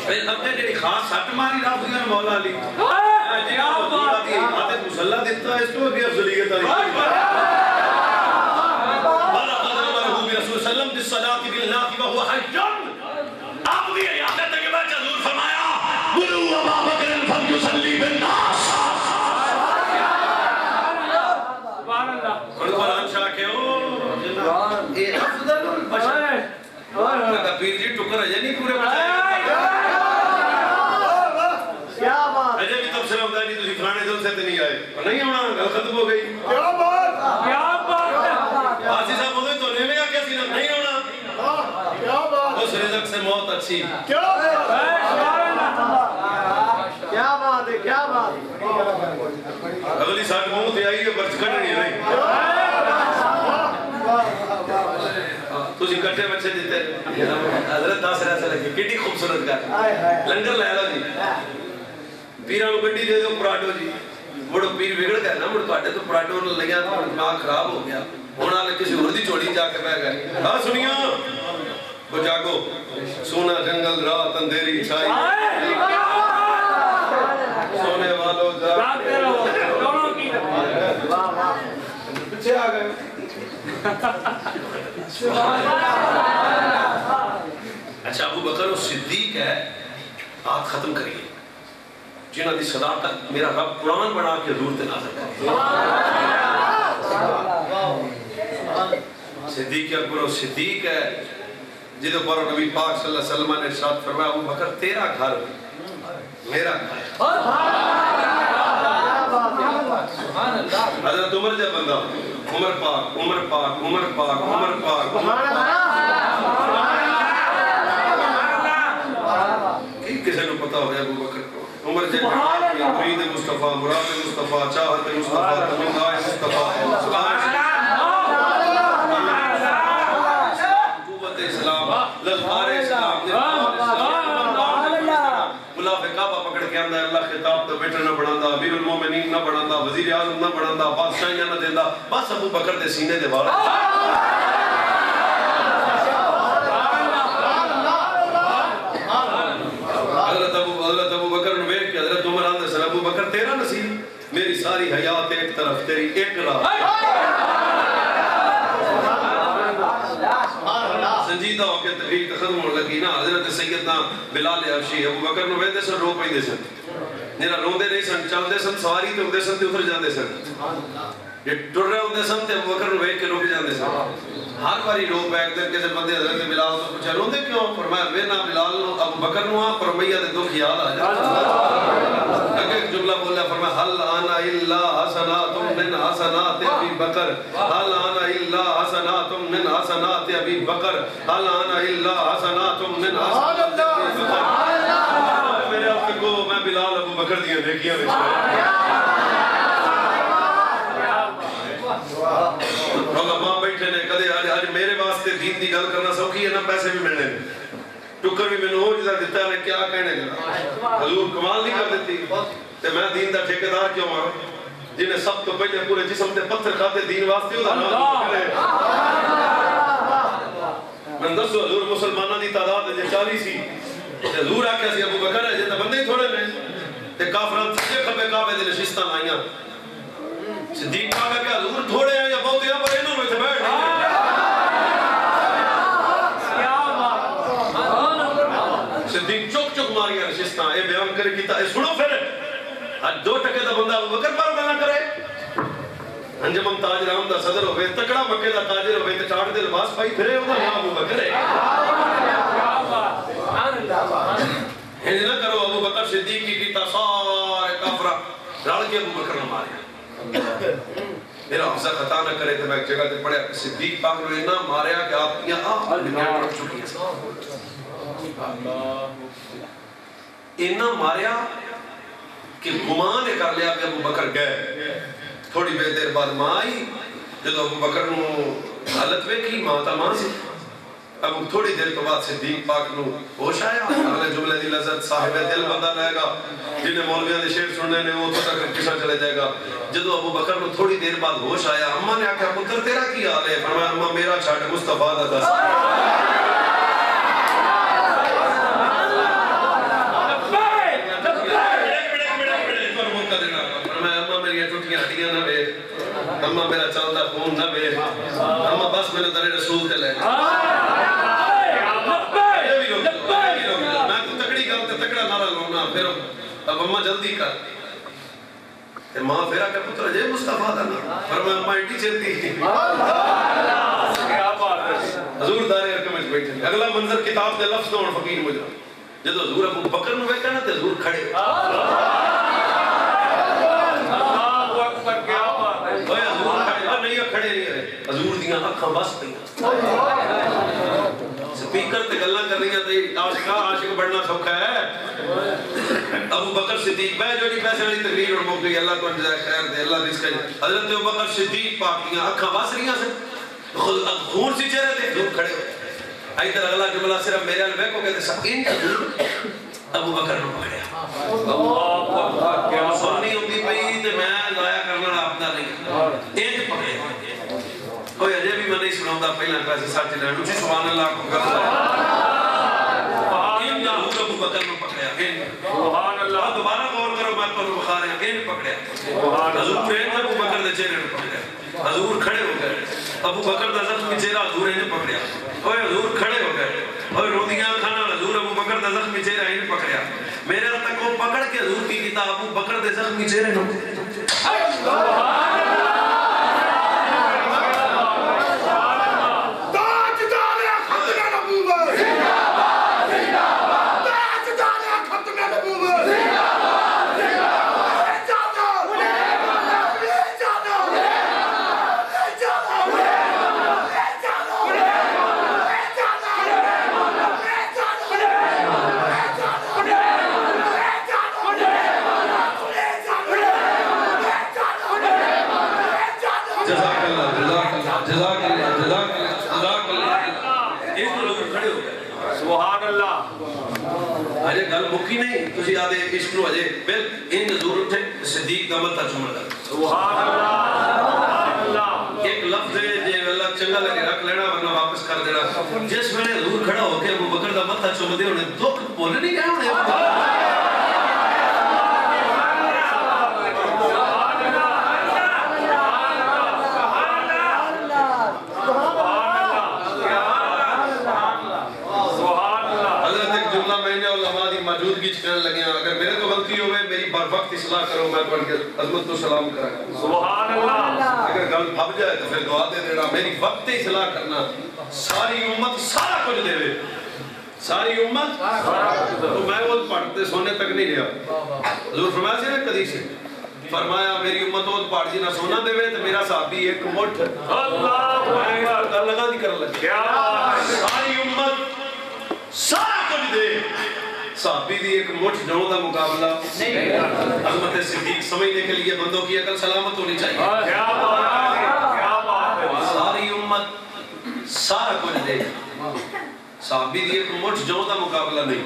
پھر اپنے جڑی خاص سٹ ماری رافضیاں مولا علی جڑا حضور دی عادت مسلح دیتا ہے اس کو بھی افضلیت آئی والا قدر مرحوم رسول سلم بالصلاة بالناف وهو حجن اب بھی عادت ہے کہ بعد حضور فرمایا مرو ابا بکر فلیصلی بالناس سبحان اللہ قرآن شاہ کے ہو اے افضل البشر لگا پیر جی ٹکر ہے نہیں پورے بچائے کیا بات اجے بھی تب سلام داری تسی فلانے دل سے نہیں آئے نہیں ہونا گل ختم ہو گئی کیا بات آسی صاحب بولے تو نیمے آ کیا سینہ نہیں ہونا کیا بات اس رزق سے موت اچھی کیا بات ہے کیا بات اگلی ساتھ منہ تے آئی ہے برچ کرنی نہیں تسی کٹے بچے دیتے حضرت ناصر ایسا لگے کٹی خوبصورت کا لنگر لے لو جی پیرانو گڈی دے دو پراٹو جی بڑو پیر بگڑ گئے نا بڑو پاٹے تو پراٹو لگیا تو دماغ خراب ہو گیا ہونا لے کسی اور دی چوڑی جا کے بہ گئے ہاں سنیا وہ جاگو سونا جنگل رات اندھیری چھائی سونے والوں جاگتے رہو پچھے آ گئے اچھا ابو بکر و صدیق ہے آت ختم کریے جنہ دی صداقت میرا رب قرآن بنا کے حضور تے نازل کرے صدیق اکبر و صدیق ہے جدو پر نبی پاک صلی اللہ علیہ وسلم نے ارشاد فرمایا ابو بکر تیرا گھر میرا گھر حضرت عمر جب بندہ عمر پاک عمر پاک عمر پاک عمر پاک کسی نے پتا ہو گیا ابو بکر کو عمر جہاد مرید مصطفیٰ مراد مصطفیٰ چاہت مصطفیٰ تمنائے مصطفیٰ سبحان قوت اسلام للہار اسلام ملاف کعبہ پکڑ کے آندہ اللہ خطاب تو بیٹر نہ بڑھاندہ امیر المومنین نہ بڑھاندہ وزیر اعظم نہ بڑھاندہ بادشاہیاں نہ دیندہ بس ابو بکر دے سینے دے وارا حضرت ابو بکر نے بیٹھ کے حضرت عمر آندے سن ابو بکر تیرا نصیب میری ساری حیات ایک طرف تیری ایک راہ سنجیدہ ہو کے تقریر ختم ہونے لگی نا حضرت سیدنا بلال حبشی ابو بکر نے بیٹھے سن رو پہندے سن جنہاں روندے نہیں سن چلدے سن سواری تے ہوندے سن تے اتر جاندے سن یہ ٹر رہے ہوندے سن تے ابو بکر نے بیٹھ کے رک جاندے سن ہر باری رو پہ ایک دن کسی بندے حضرت بلال تو پوچھا روندے کیوں فرمایا میں نہ بلال ابو بکر نو ہاں پر میاں دے دکھ یاد آ جاتا اگر ایک جملہ بولیا فرمایا حل آنا الا حسنات من حسنات ابی بکر حل آنا الا حسنات من حسنات ابی بکر حل آنا الا حسنات من حسنات ابی بکر میرے آپ کو میں بلال ابو بکر دیا دیکھیا ماں بیٹھے نے کدے آج میرے واسطے دین دی گل کرنا سوکھی ہے نا پیسے بھی ملنے ٹکر بھی میں نے ہو جدا دیتا ہے کیا کہنے گا حضور کمال نہیں کر دیتی تے میں دین دا ٹھیکیدار کیوں ماں جنہیں سب تو پہلے پورے جسم تے پتھر کھاتے دین واسطے ہوتا نام کرے میں دسو حضور مسلمانہ دی تعداد ہے 40 سی حضور آکھیا سی ابو بکر ہے جیتا بندے ہی تھوڑے میں تے کافران سجے کھبے کعبے دے نشستان آئیاں صدیق کہا کہ حضور تھوڑے ہیں یا بہت ہیں پر انہوں میں سے بیٹھ نہیں صدیق چک چک ماریا نشستان اے بیان کرے کیتا اے سنو پھر آج 2 ٹکے دا بندہ ابو بکر پر بنا کرے انجمن تاج رام دا صدر ہوئے تکڑا مکے دا تاجر ہوئے تے چاٹ دے لباس پائی پھرے ہوگا نام ابو بکر ہے ہن نہ کرو ابو بکر صدیق کی کیتا سارے کافرہ رل کے ابو بکر نہ ماریا میرا حفظہ خطا نہ کرے تو میں ایک جگہ تے پڑھیا کہ صدیق پاک نے اتنا ماریا کہ آپ یہاں نکل پڑ چکی ہے اتنا ماریا کہ گمان نے کر لیا کہ ابو بکر گئے تھوڑی بے دیر بعد ماں آئی جب ابو بکر نو حالت ویکھی ماں تا ماں سی اب تھوڑی دیر تو بعد صدیق پاک نو ہوش آیا اگلے جملے دی لذت صاحب دل بندہ لائے گا جنہیں مولویاں دے شعر سننے نے وہ تو تک کسا چلے جائے گا جدو ابو بکر نو تھوڑی دیر بعد ہوش آیا اماں نے آکھا پتر تیرا کی حال ہے فرمایا اماں میرا چھاٹ مصطفیٰ دا دس اماں میرا چلتا خون نہ بے اماں بس میں نے در رسول تے لے میں تو تکڑی گل تے تکڑا نعرہ لاؤنا پھر اب اماں جلدی کر تے ماں پھر آ کے پتر جے مصطفیٰ دا نا فرمایا اماں ایڈی چلتی حضور دارے ارکم وچ بیٹھے اگلا منظر کتاب دے لفظ دون فقیر مجھے جدو حضور ابو بکر نو ویکھا نا تے حضور کھڑے کھڑے نہیں رہے حضور دیاں اکھاں بس پئی سپیکر تے گلاں کر رہی ہیں تے عاشق بڑھنا سوکھا ہے ابو بکر صدیق میں جو نہیں پیسے والی تقریر اور موقع اللہ کو جزائے خیر دے اللہ رزق ہے حضرت ابو بکر صدیق پاک دیاں اکھاں بس رہی ہیں خون سی چہرے تے لوگ کھڑے ہوئے ادھر اگلا جملہ صرف میرے ال ویکھو کہتے سب ان ابو بکر نو پکڑیا اللہ اکبر کیا سنی ہوندی پئی تے میں ضائع کرنا اپنا نہیں ایک پکڑیا کوئی اجے بھی میں نہیں سناوندا پہلا پیسے سچ لے اونچی سبحان اللہ کو کر ان ابو بکر نو پکڑیا سبحان اللہ دوبارہ غور کرو میں تو بخار ہے ان پکڑیا حضور نے ابو بکر دے چہرے نو پکڑیا حضور کھڑے ہو گئے ابو بکر دا زخمی چہرہ حضور نے پکڑیا اوے حضور کھڑے ہو گئے اور روندیاں کھانا حضور ابو بکر دا زخمی چہرہ نے پکڑیا میرے تک کو پکڑ کے حضور کی کتاب ابو بکر دے زخمی چہرے نو اجے گل مکی نہیں تسی آدے عشق نو اجے بل ان حضور اٹھے صدیق دا متھا چومن لگا سبحان اللہ ایک لفظ ہے جے اللہ چنگا لگے رکھ لینا ورنہ واپس کر دینا جس ویلے حضور کھڑا ہو کے ابو بکر دا متھا چوم دے ہونے دکھ بھول نہیں گئے ہونے کرنے لگے ہیں اگر میرے تو غلطی ہوئے میری بر وقت اصلاح کرو میں پڑھ کے عظمت تو سلام کرا سبحان اللہ اگر گل بھب جائے تو پھر دعا دے دینا میری وقت اصلاح کرنا ساری امت سارا کچھ دے وے ساری امت تو میں وہ پڑھتے سونے تک نہیں رہا حضور فرمایا سے نا قدیس سے فرمایا میری امت وہ پڑھ جی نہ سونا دے وے تو میرا صحابی ایک مٹھ اللہ گل لگا دی کر لگے ساری امت سارا کچھ دے صحابی دی ایک مٹھ جو دا مقابلہ عظمت صدیق سمجھنے کے لیے بندوں کی عقل سلامت ہونی چاہیے ساری امت سارا کچھ دے صحابی دی ایک مٹھ جو دا مقابلہ نہیں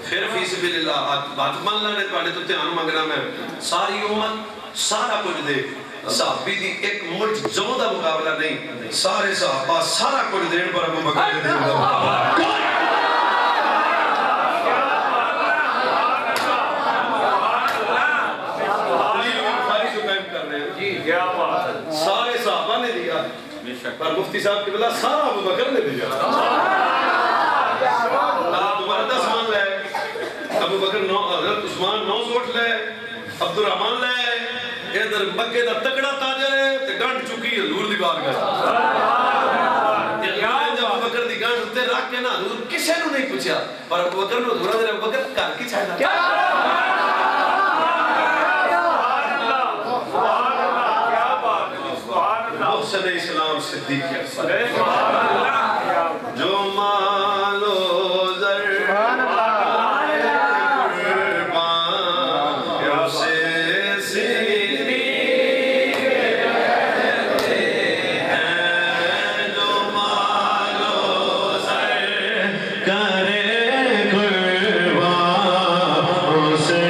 پھر فی سبیل اللہ بات من لانے پاڑے تو تیان مانگنا میں ساری امت سارا کچھ دے صحابی دی ایک مٹھ جو دا مقابلہ نہیں سارے صحابہ سارا کچھ دین پر ابو بکر دے دے سارے صحابہ نے دیا پر مفتی صاحب کی بلا سارا ابو بکر نے دیا حضرت عمر 10 مان لے ابو بکر حضرت عثمان 9 سوٹ لے عبد الرحمن لے ادھر مکے دا تکڑا تاجر ہے تے گنڈ چکی حضور دی بار گئے جب ابو بکر دی گنڈ اتنے رکھ کے نا حضور کسے نو نہیں پوچھا پر ابو بکر نے حضور دے ابو بکر کر کی چھاڑا محسن اسلام صدیق اکبر جو مالو زر قربان سے صدیق ہیں جو مالو زر کرے قربان سے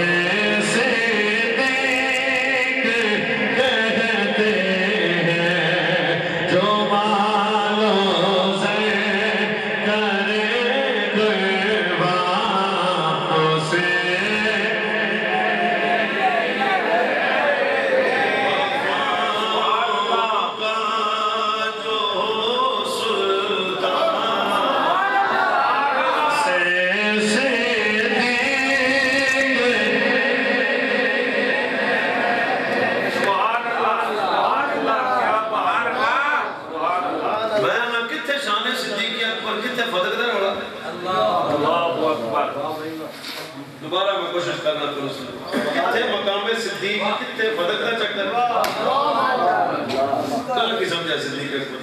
دوبارہ میں کوشش کرنا تو کتے مقام صدیق کتے فدق کا چکر کل کی سمجھا صدیق اکبر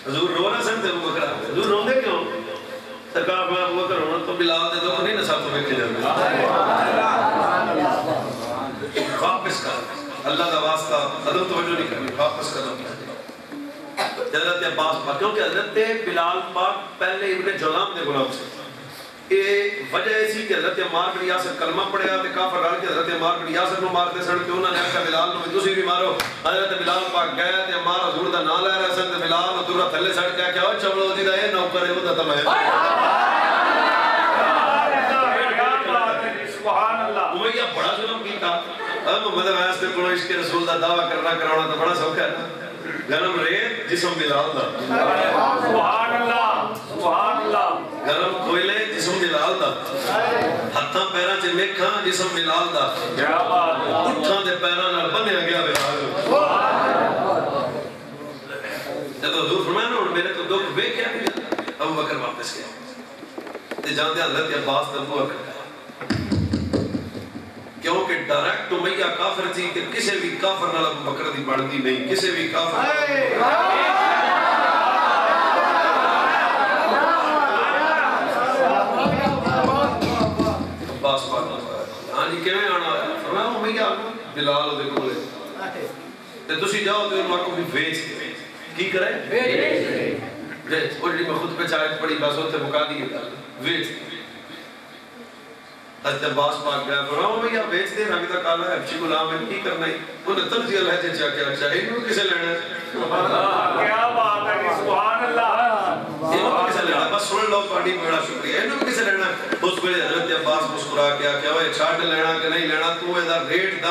حضور رو نہ سکتے ابو بکر حضور رو دے کیوں سرکار میں ابو بکر ہونا تو بلال دے دو نہیں نصاب تو بیٹھے جاتے واپس کر اللہ کا واسطہ عدم توجہ نہیں کرنی واپس کر حضرت عباس پاک کیونکہ حضرت بلال پاک پہلے ابن جولام دے غلام سے وجہ ایسی کہ حضرت عمار بن یاسر کلمہ پڑھیا تے کافر رل کے حضرت عمار بن یاسر نو مارتے سن کہ انہوں نے آکھا بلال نو تسی بھی مارو حضرت بلال پاک گئے تے عمار حضور دا نام لے رہے سن تے بلال نو دورا تھلے سڑ کے کیا چلو جی دا اے نوکر ہے وہ تے میں سبحان اللہ امیہ بڑا ظلم کیتا محمد ویس تے کوئی عشق رسول دا دعویٰ کرنا کرانا تو بڑا سوکھا ہے گرم ریت جسم بلال دا سبحان اللہ سبحان اللہ گرم کوئلے جسم بلال دا ہتھاں پیراں چ میکھاں جسم بلال دا کیا بات ہے اٹھاں دے پیراں نال بنیا گیا بلال جب حضور فرمایا نا میرے تو دکھ ویکھیا ابو بکر واپس گیا تے جاندے حضرت عباس ابو بکر کیونکہ ڈائریکٹ امیہ کافر تھی کہ کسے بھی کافر نال ابو بکر دی بڑھتی نہیں کسے بھی کافر عباس پاک ہاں جی کیویں آنا ہے فرمایا امیہ بلال دے کولے تے تسی جاؤ تے انہاں کو بھی بیچ کی کرے بیچ اور جی میں خود پہ چاہت پڑی بس اوتھے مکا دی گل بیچ حضرت عباس پاک گیا فرمایا بھئی آپ بیچ دیں رنگ دا کالا ہے اچھی غلام ہے کی کرنا ہے انہیں تنزیہ لہجے چاہ کے اچھا ہے انہوں کسے لینا ہے کیا بات ہے سبحان اللہ انہوں کسے لینا ہے بس سن لو پاڑی بڑا شکریہ انہوں کسے لینا ہے اس پہ حضرت عباس مسکرا کیا کہ وہ چھاٹ لینا کہ نہیں لینا تو ادھر ریٹ 10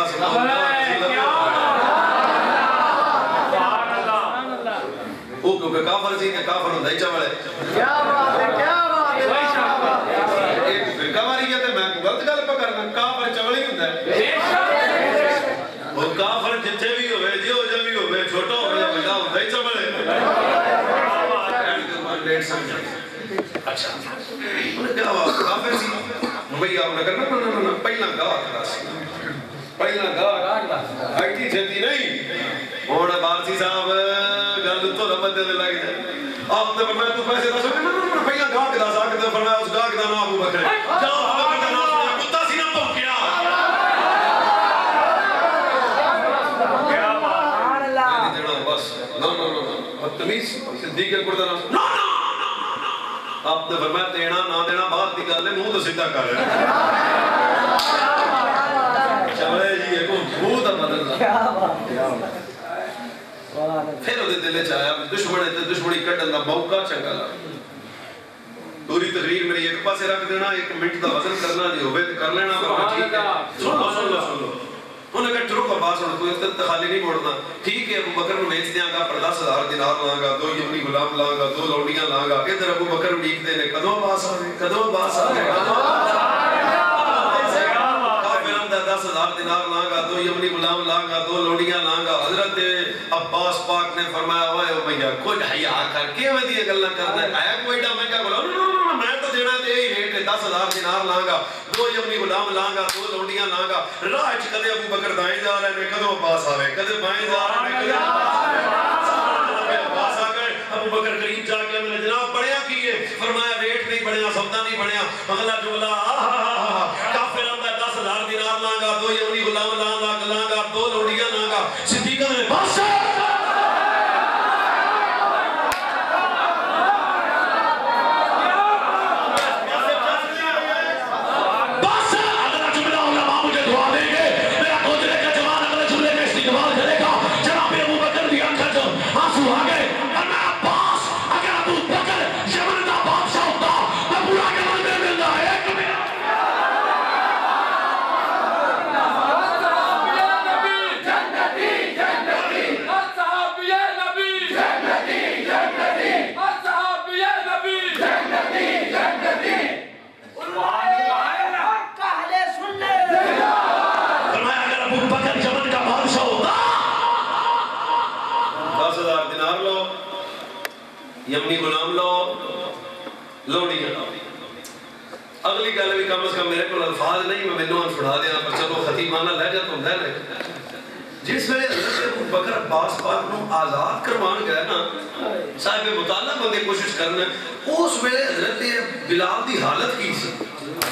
وہ کیونکہ کافر سی کہ کافر ہوں دائی چاولے کیا بات ہے کیا بات ہے ایک فرقہ ماری ہے تو میں کو غلط گل پہ کرنا کافر چاولے ہی ہوتا ہے وہ کافر جتھے بھی ہوئے جو جو بھی ہوئے چھوٹا ہوئے بڑا ہوتا ہی چاولے لیٹ سمجھا اچھا انہیں کیا بات کافر سی بھئی آپ نے کرنا پہلا گاہ کرا سی پہلا گاہ آئی ٹی جھتی نہیں اور بارسی صاحب گل تو ربط دے لگ جائے آپ نے فرمایا تو پیسے دس پہلا گاہ کرا سکتے فرمایا اس گاہ کا نام ابو بکر ہے جاؤ ابو بکر کا نام سنیا کتا سی نہ پھونکیا کیا بات ہے بس بدتمیز صدیق اکبر کا نام آپ نے فرمایا دینا نہ دینا بات کی گل ہے منہ تو سیدھا کر رہے چلے جی ایک منہ تو بدلنا پھر وہ دل چاہیا دشمنی کٹن دا موقع چنگا لگا پوری تقریر میری ایک پاسے رکھ دینا ایک منٹ دا وزن کرنا جو ہوئے کر لینا ٹھیک ہے سن لو انہوں نے کہا ٹرک عباس اور کوئی اختر خالی نہیں موڑنا ٹھیک ہے ابو بکر نے بیچ دیا گا پر 10,000 دینار لائیں گا 2 یمنی غلام لائیں گا 2 لوڈیاں لائیں گا ادھر ابو بکر نیک دینے کدوں عباس آئے کدوں عباس آئے کافران دا 10,000 دینار لائیں گا 2 یمنی غلام لائیں گا 2 لوڈیاں لائیں گا حضرت عباس پاک نے فرمایا ہوئے بھیا کچھ حیاء کر کے میں دیئے گلنا کرنا ہے آیا کوئی ڈا میں کیا بولا میں تو دینا دے ہی ریٹ ہے 10,000 دینار لائیں گا 2 یمنی غلام لائیں گا 2 لوڈیاں لائیں گا راہ کدے ابو بکر دائیں جا رہے ہیں کدوں عباس آوے کدے بائیں جا رہے ہیں کدے عباس آگئے ابو بکر قریب جا کے میں نے جناب بڑھیا کیے فرمایا ریٹ نہیں بڑھیا سبدہ نہیں بڑھیا اگلا جملہ کافر اندہ 10,000 دینار لائیں گا 2 یمنی غلام لائیں گا 2 لوڈیاں لائیں گا صدیقہ نے بادشاہ یمنی غلام لو لوڑیاں اگلی گل بھی کم از کم میرے کو الفاظ نہیں میں مینوں سنا دیا پر چلو خطیبانہ لہجہ تو ہوندا ہے جس ویلے حضرت ابو بکر عباس پاک نو آزاد کروان گئے نا صاحب مطالعہ بندے کوشش کرنا اس ویلے حضرت بلال دی حالت کی سی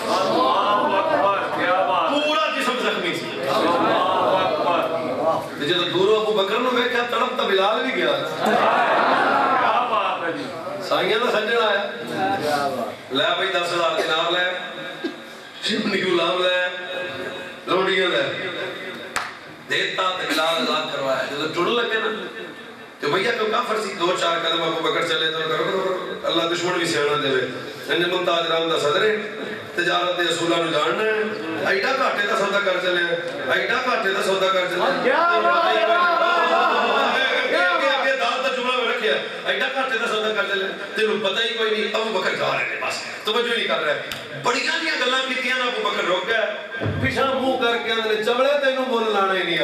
اللہ اکبر کیا بات پورا جسم زخمی سی اللہ اکبر جب دوروں ابو بکر نو ویکھیا تڑپ تا بلال بھی گیا سائیاں دا سجن آیا لے بھئی 10,000 دینار لے شبنی غلام لے لوڑیاں لے دیتا تے بلال آزاد کروایا جب ٹوڑ لگے نا تو بھئیہ کیوں کافر سی 2-4 قدم ابو بکر چلے تو اللہ دشمن بھی سیانا دے انجم ممتاز رام دا صدر ہے تجارت دے اصولہ نو جاننا ہے ایڈا کاٹے دا سودا کر چلے ہیں ایڈا کاٹے دا سودا کر چلے ایڈا کاٹے دا سودا کر چلے تینوں پتہ ہی کوئی نہیں ابو بکر جا رہے ہیں بس توجہ نہیں کر رہے بڑیاں دیا گلاں کیتیاں نا ابو بکر روک گئے پیچھے منہ کر کے اندر چبڑے تینوں بول لانا ہی نہیں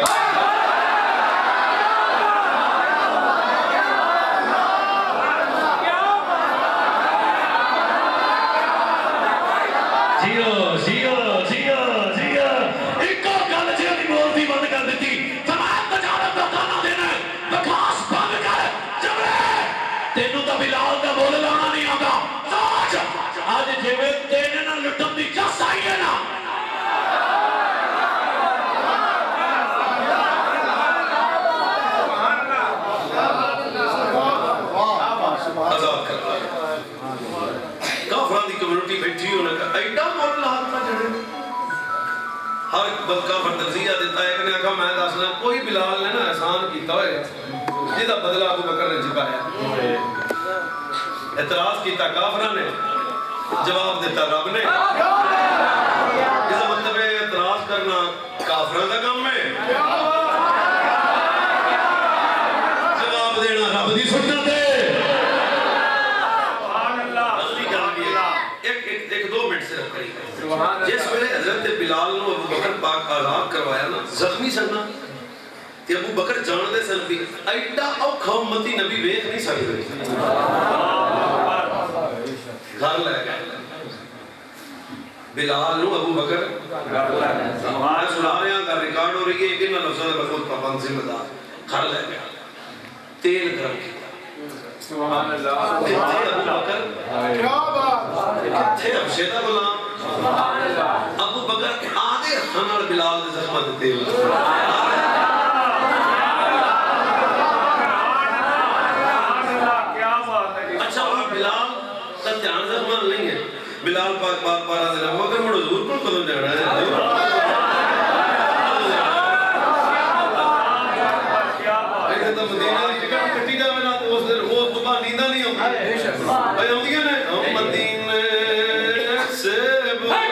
ہر کافر تجزیہ دیتا ہے کہ کہا میں دسنا کوئی بلال نے نا احسان کیتا ہوئے جہدا بدلہ ابو بکر نے چکایا اعتراض کیتا کافراں نے جواب دیتا رب نے اس مطلب ہے اعتراض کرنا کافراں کا کام ہے جواب دینا رب دی سنت ہے ایک دو منٹ سے رکھ کری جس ویلے حضرت بلال نو ابو بکر پاک آزاد کروایا نا زخمی سننا تے ابو بکر جان دے سن بھی ایڈا اوکھا امتی نبی ویکھ نہیں سکدے گھر لے گئے بلال نو ابو بکر میں سنا رہے ہیں کا ریکارڈ ہو رہی ہے کہ انہاں لفظاں دا خود پابند ذمہ دار گھر لے گئے تیل گرم کیا سبحان اللہ کتھے ابو بکر کیا بات کتھے ابشیدہ غلام سبحان اللہ ابو بکر آدھے ہنر بلال دے زخمہ دے تیل اچھا وہ بلال کا دھیان زخمہ نہیں ہے بلال پاک بار بار آدھے ابو بکر مڑ حضور کو قدم جانا ہے ایسے تو مدینہ کی ٹکٹ کٹی جاوے نا تو اس دن وہ صبح نیندہ نہیں ہوگی بھائی ہم دیئے نا ہم مدینہ سے بلا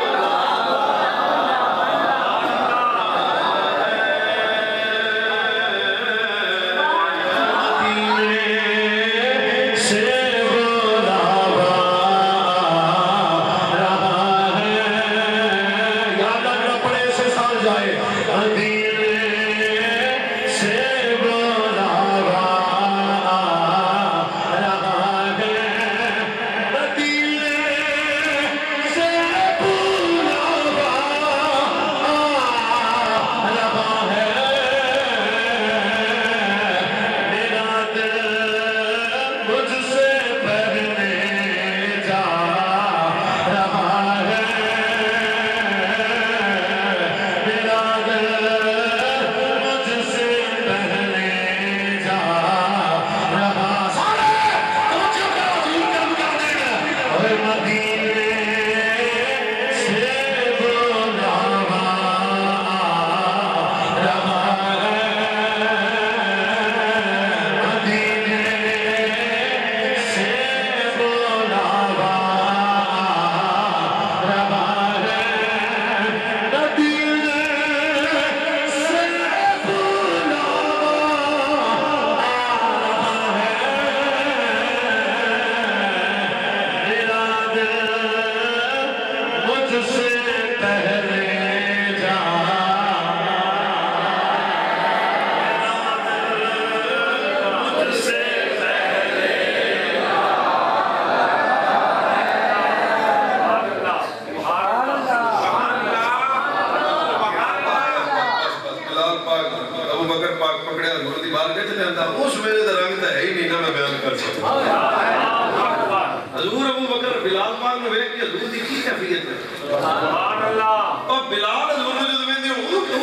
حضور ابو بکر بلال پاک نے ویکھ کے حضور دی کی کیفیت ہے سبحان اللہ اور بلال حضور نے جو میں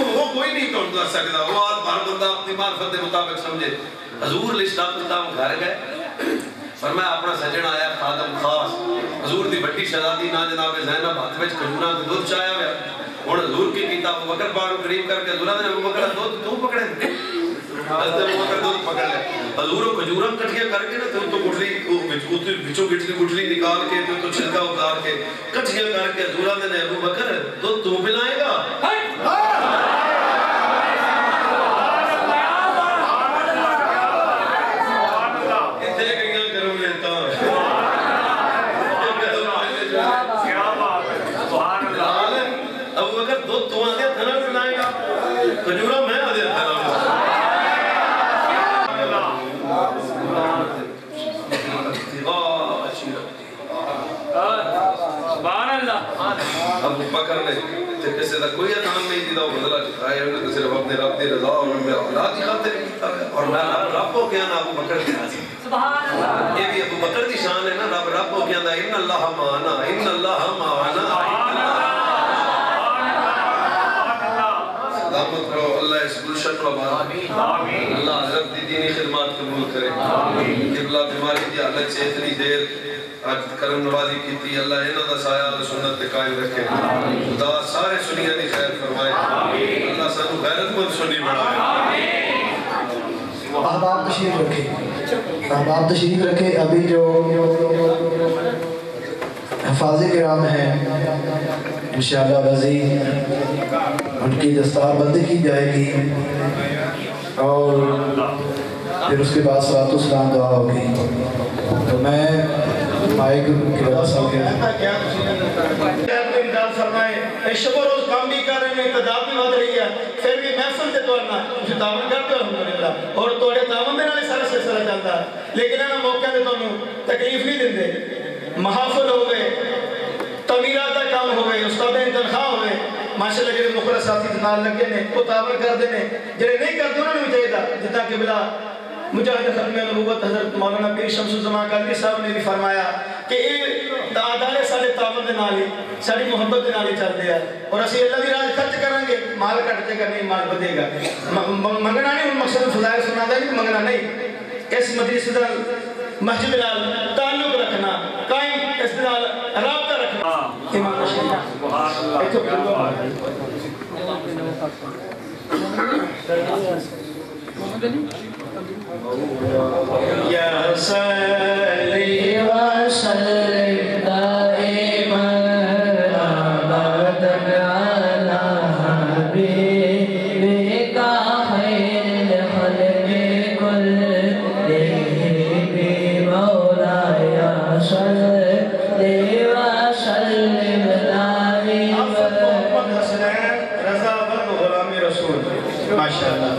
وہ کوئی نہیں کون کر سکتا وہ ہر بندہ اپنی معرفت کے مطابق سمجھے حضور لسٹاپ کتاب گھر گئے فرمایا اپنا سجن آیا خادم خاص حضور دی بڑی شہزادی نا جناب زینب ہاتھ وچ کھجوراں تے دودھ چایا ہوا ہن حضور کی کتاب ابو بکر پاک قریب کر کے حضور نے ابو بکر دودھ تو پکڑے حضرت ابو بکر دودھ پکڑ لے حضور کھجوراں کٹھیاں کر کے نا تو گٹھلی وچوں گٹھلی نکال کے تو چھلکا اتار کے کٹھیاں کر کے حضور نے ابو بکر دودھ تو پلائے گا کھجورا میں آدھے ابو بکر نے کسی دا کوئی اتان نہیں دیتا وہ بدلہ چکا ہے انہوں نے صرف اپنے رب دی رضا اور میرا اولاد ہی خاطر کیتا ہے اور میں رب کو کیا نا ابو بکر کی راضی یہ بھی ابو بکر دی شان ہے نا رب کو کیا نا ان اللہ معنا ان اللہ معنا سلامت رہو اللہ اس گلشن کو آباد اللہ حضرت دی دینی خدمات قبول کرے قبلہ بیماری دی حالت سے اتنی دیر آج کرم نوازی کی تھی اللہ انہوں دا سایہ سنت قائم رکھے خدا سارے سنیہ دی خیر فرمائے تشریف رکھے، احباب تشریف رکھے۔ ابھی جو حفاظ کرام ہیں انشاءاللہ وزیر ان کی دستار بندی کی جائے گی اور پھر اس کے بعد صلاۃ السلام دعا ہوگی۔ تو میں مائک کی وجہ سے شب و روز کام بھی کر رہے ہیں، تعداد بھی بڑھ رہی ہے، پھر بھی محفل سے توڑنا اسے تعاون کرتے ہو الحمدللہ، اور توڑے تعاون دے نالے سارا سلسلہ چلتا ہے، لیکن انہاں موقع دے تانوں تکلیف نہیں دیندے۔ محافل ہوئے، تعمیرات کا کام ہوئے، استادیں تنخواہ ہوئے، ماشاءاللہ جڑے مخلص ساتھی نال لگے نے وہ تعاون کر دے نے، جڑے نہیں کرتے انہوں نے بھی چاہیے جتنا کہ بلا مجاہد ختم نبوت حضرت مولانا پیر شمس الزمان قادری صاحب نے بھی فرمایا کہ یہ عدالت سارے تعاون دے نال ہی ساری محبت دے نال ہی چلتے ہیں، اور اسی اللہ دی راہ خرچ کریں گے، مال کٹے گا نہیں، مال بدے گا۔ منگنا نہیں، مقصد فضائل سنا دا نہیں، منگنا نہیں، اس مجلس دا مسجد نال تعلق رکھنا، قائم اس نال رابطہ رکھنا۔ امام یا صلی وسلم دائما ابدا علی حبیبک خیر الخلق کلہم مولایا صلی وسلم دائما۔ محمد حسنین رضا بند غلام رسول ماشاءاللہ۔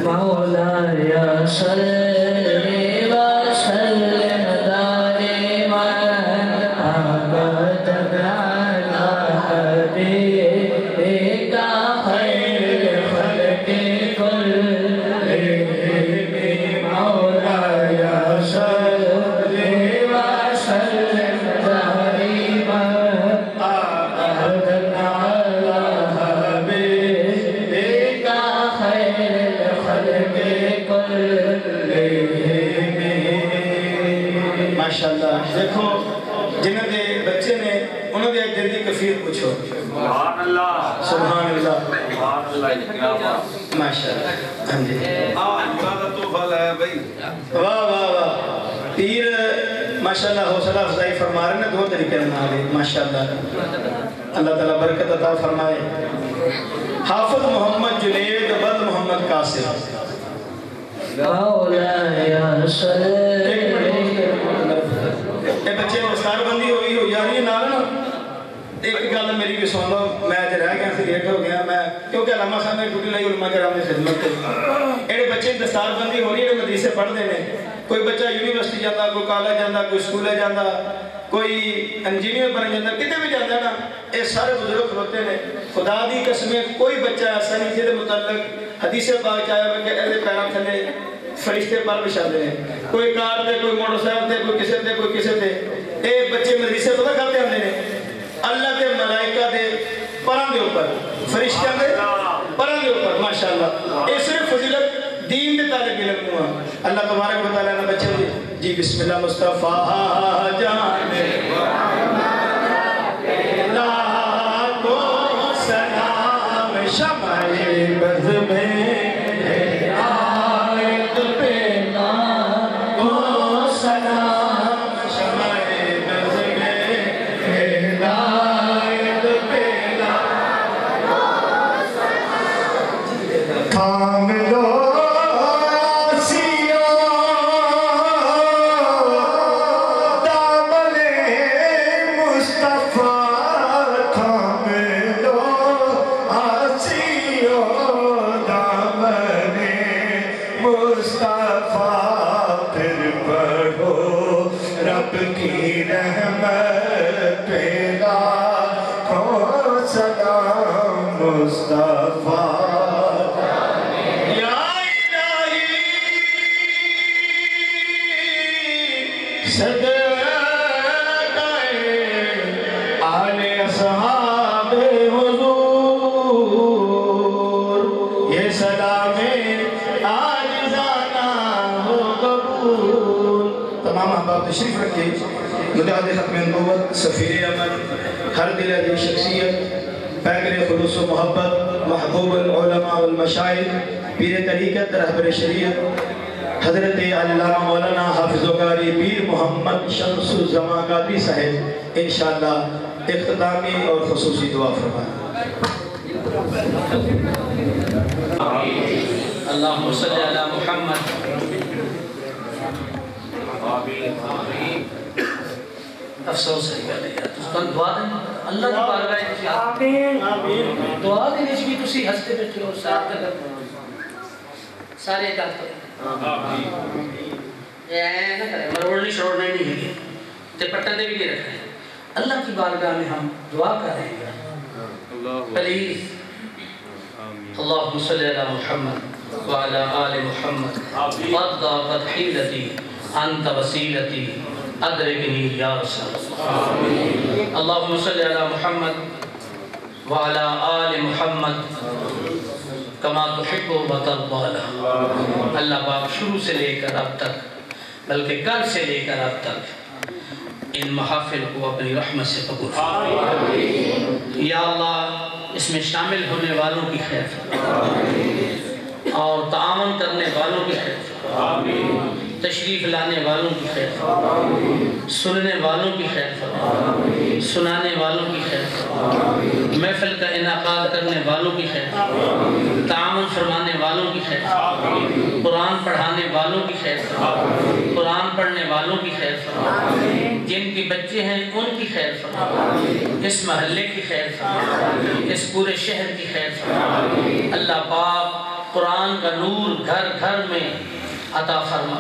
مولایا صلی وسلم دائما ابدا علی حبیبک خیر الخلق کلہم مولایا صلی وسلم دائما ابدا علی حبیبک خیر ماشاءاللہ۔ دیکھو جنہوں دے بچے نے انہوں دے دل دی کفیر پوچھو۔ سبحان اللہ سبحان اللہ سبحان اللہ ماشاءاللہ۔ ہاں جی عبادت تو بھلا ہے بھائی، واہ واہ واہ۔ پیر ماشاءاللہ حوصلہ افزائی فرما رہے ہیں دو طریقے نال ماشاءاللہ، اللہ تعالیٰ برکت عطا فرمائے۔ حافظ محمد جنید بد محمد قاسم مولایا صلی اے بچے دستار بندی ہوئی ہو یاری نال نا ایک گل میری بھی سن لو، میں تے رہ گیا سی لیٹ ہو گیا میں کیونکہ علامہ صاحب نے ڈیوٹی لائی علماء کرام کی خدمت تے اے بچے دستار بندی ہو رہی ہے، مدرسے پڑھتے ہیں، کوئی بچہ یونیورسٹی جاتا، کوئی کالج جاتا، کوئی سکولے جاتا، کوئی انجینئر بن جاتا، کتے بھی جاتا نا، اے سارے بزرگ کھلوتے ہیں۔ خدا دی قسمیں کوئی بچہ ایسا نہیں جہدے متعلق حدیث پاک آیا ہوا کہ اہل پیروں تھلے فرشتے پر بچھاتے ہیں، کوئی کار دے، کوئی موٹر سائیکل دے، کوئی کسے دے، کوئی کسے دے۔ اے بچے مدرسے پتہ کرتے آتے ہیں اللہ کے ملائکہ دے پران دے اوپر، فرشتیاں دے پران دے اوپر ماشاءاللہ۔ اے صرف فضیلت دین دے طالب علم ہوا۔ اللہ تبارک و تعالیٰ نے بچے جی بسم اللہ مصطفیٰ جان لاکھوں سلام شمع بز میں تشریف رکھے مجاہد ختم نبوت سفیر امن ہر دل عزیز شخصیت پیغمبر خلوص و محبت محبوب العلماء والمشائخ پیر طریقت رہبر شریعت حضرت علامہ مولانا حافظ و قاری پیر محمد شمس الزمان قادری صاحب انشاءاللہ اختتامی اور خصوصی دعا فرمائیں. اللہم صلی علی محمد. افسوس ہے یار تم دعا دیں اللہ کی بارگاہ میں آمین دعا دیں اس بھی تسی ہنستے بیٹھے ہو ساتھ کر سارے کا آمین یہ نہ کرے مروڑنی شروڑنی نہیں ہے تے پٹن دے بھی رکھے اللہ کی بارگاہ میں ہم دعا کر رہے ہیں پلیز اللہم صلی علی محمد وعلی آل محمد قد ضاقت حیلتی انت وسیلتی ادرکنی یا رسول اللہ. اللہم صلی علی محمد وعلی آل محمد کما تحب و ترضى. اللہ پاک شروع سے لے کر اب تک بلکہ کل سے لے کر اب تک ان محافل کو اپنی رحمت سے قبول فرما. یا اللہ اس میں شامل ہونے والوں کی خیر فرما اور تعاون کرنے والوں کی خیر فرما. تشریف لانے والوں کی خیر فرما. سننے والوں کی خیر فرما. سنانے والوں کی خیر فرما. محفل کا انعقاد کرنے والوں کی خیر فرما. تعاون فرمانے والوں کی خیر فرما. قرآن پڑھانے والوں کی خیر فرما. قرآن پڑھنے والوں کی خیر فرما. جن کے بچے ہیں ان کی خیر فرما. اس محلے کی خیر فرما. اس پورے شہر کی خیر فرما. اللہ پاک قرآن کا نور گھر گھر میں عطا فرما.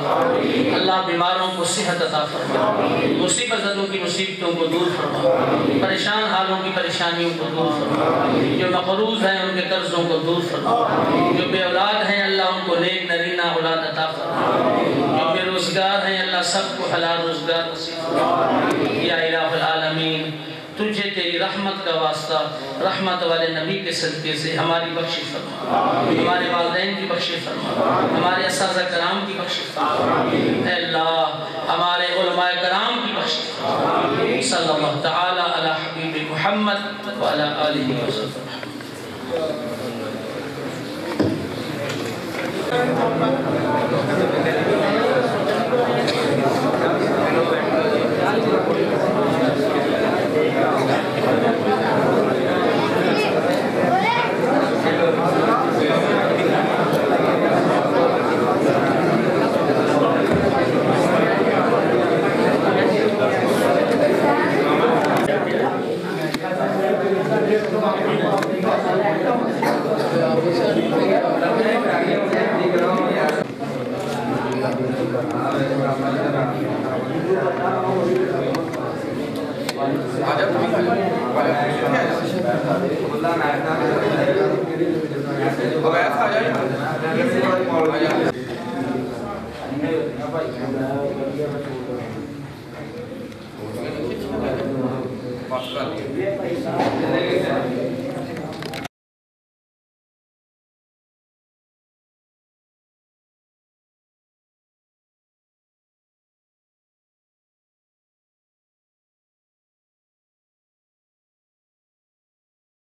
اللہ بیماروں کو صحت عطا فرما. مصیبت زدوں کی مصیبتوں کو دور فرما. پریشان حالوں کی پریشانیوں کو دور فرما. جو مقروض ہیں ان کے قرضوں کو دور فرما. جو بے اولاد ہیں اللہ ان کو نیک نرینہ اولاد عطا فرما. جو بے روزگار ہیں اللہ سب کو حلال روزگار نصیب فرما. یا الہ العالمین تجھے تیری رحمت کا واسطہ رحمت والے نبی کے صدقے سے ہماری بخشش فرما. ہمارے والدین کی بخشش فرما. ہمارے اساتذہ کرام کی بخشش فرما. اے اللہ ہمارے علماء کرام کی بخشش فرما. صلی اللہ تعالی علی حبیب محمد وعلی آلہ وسلم.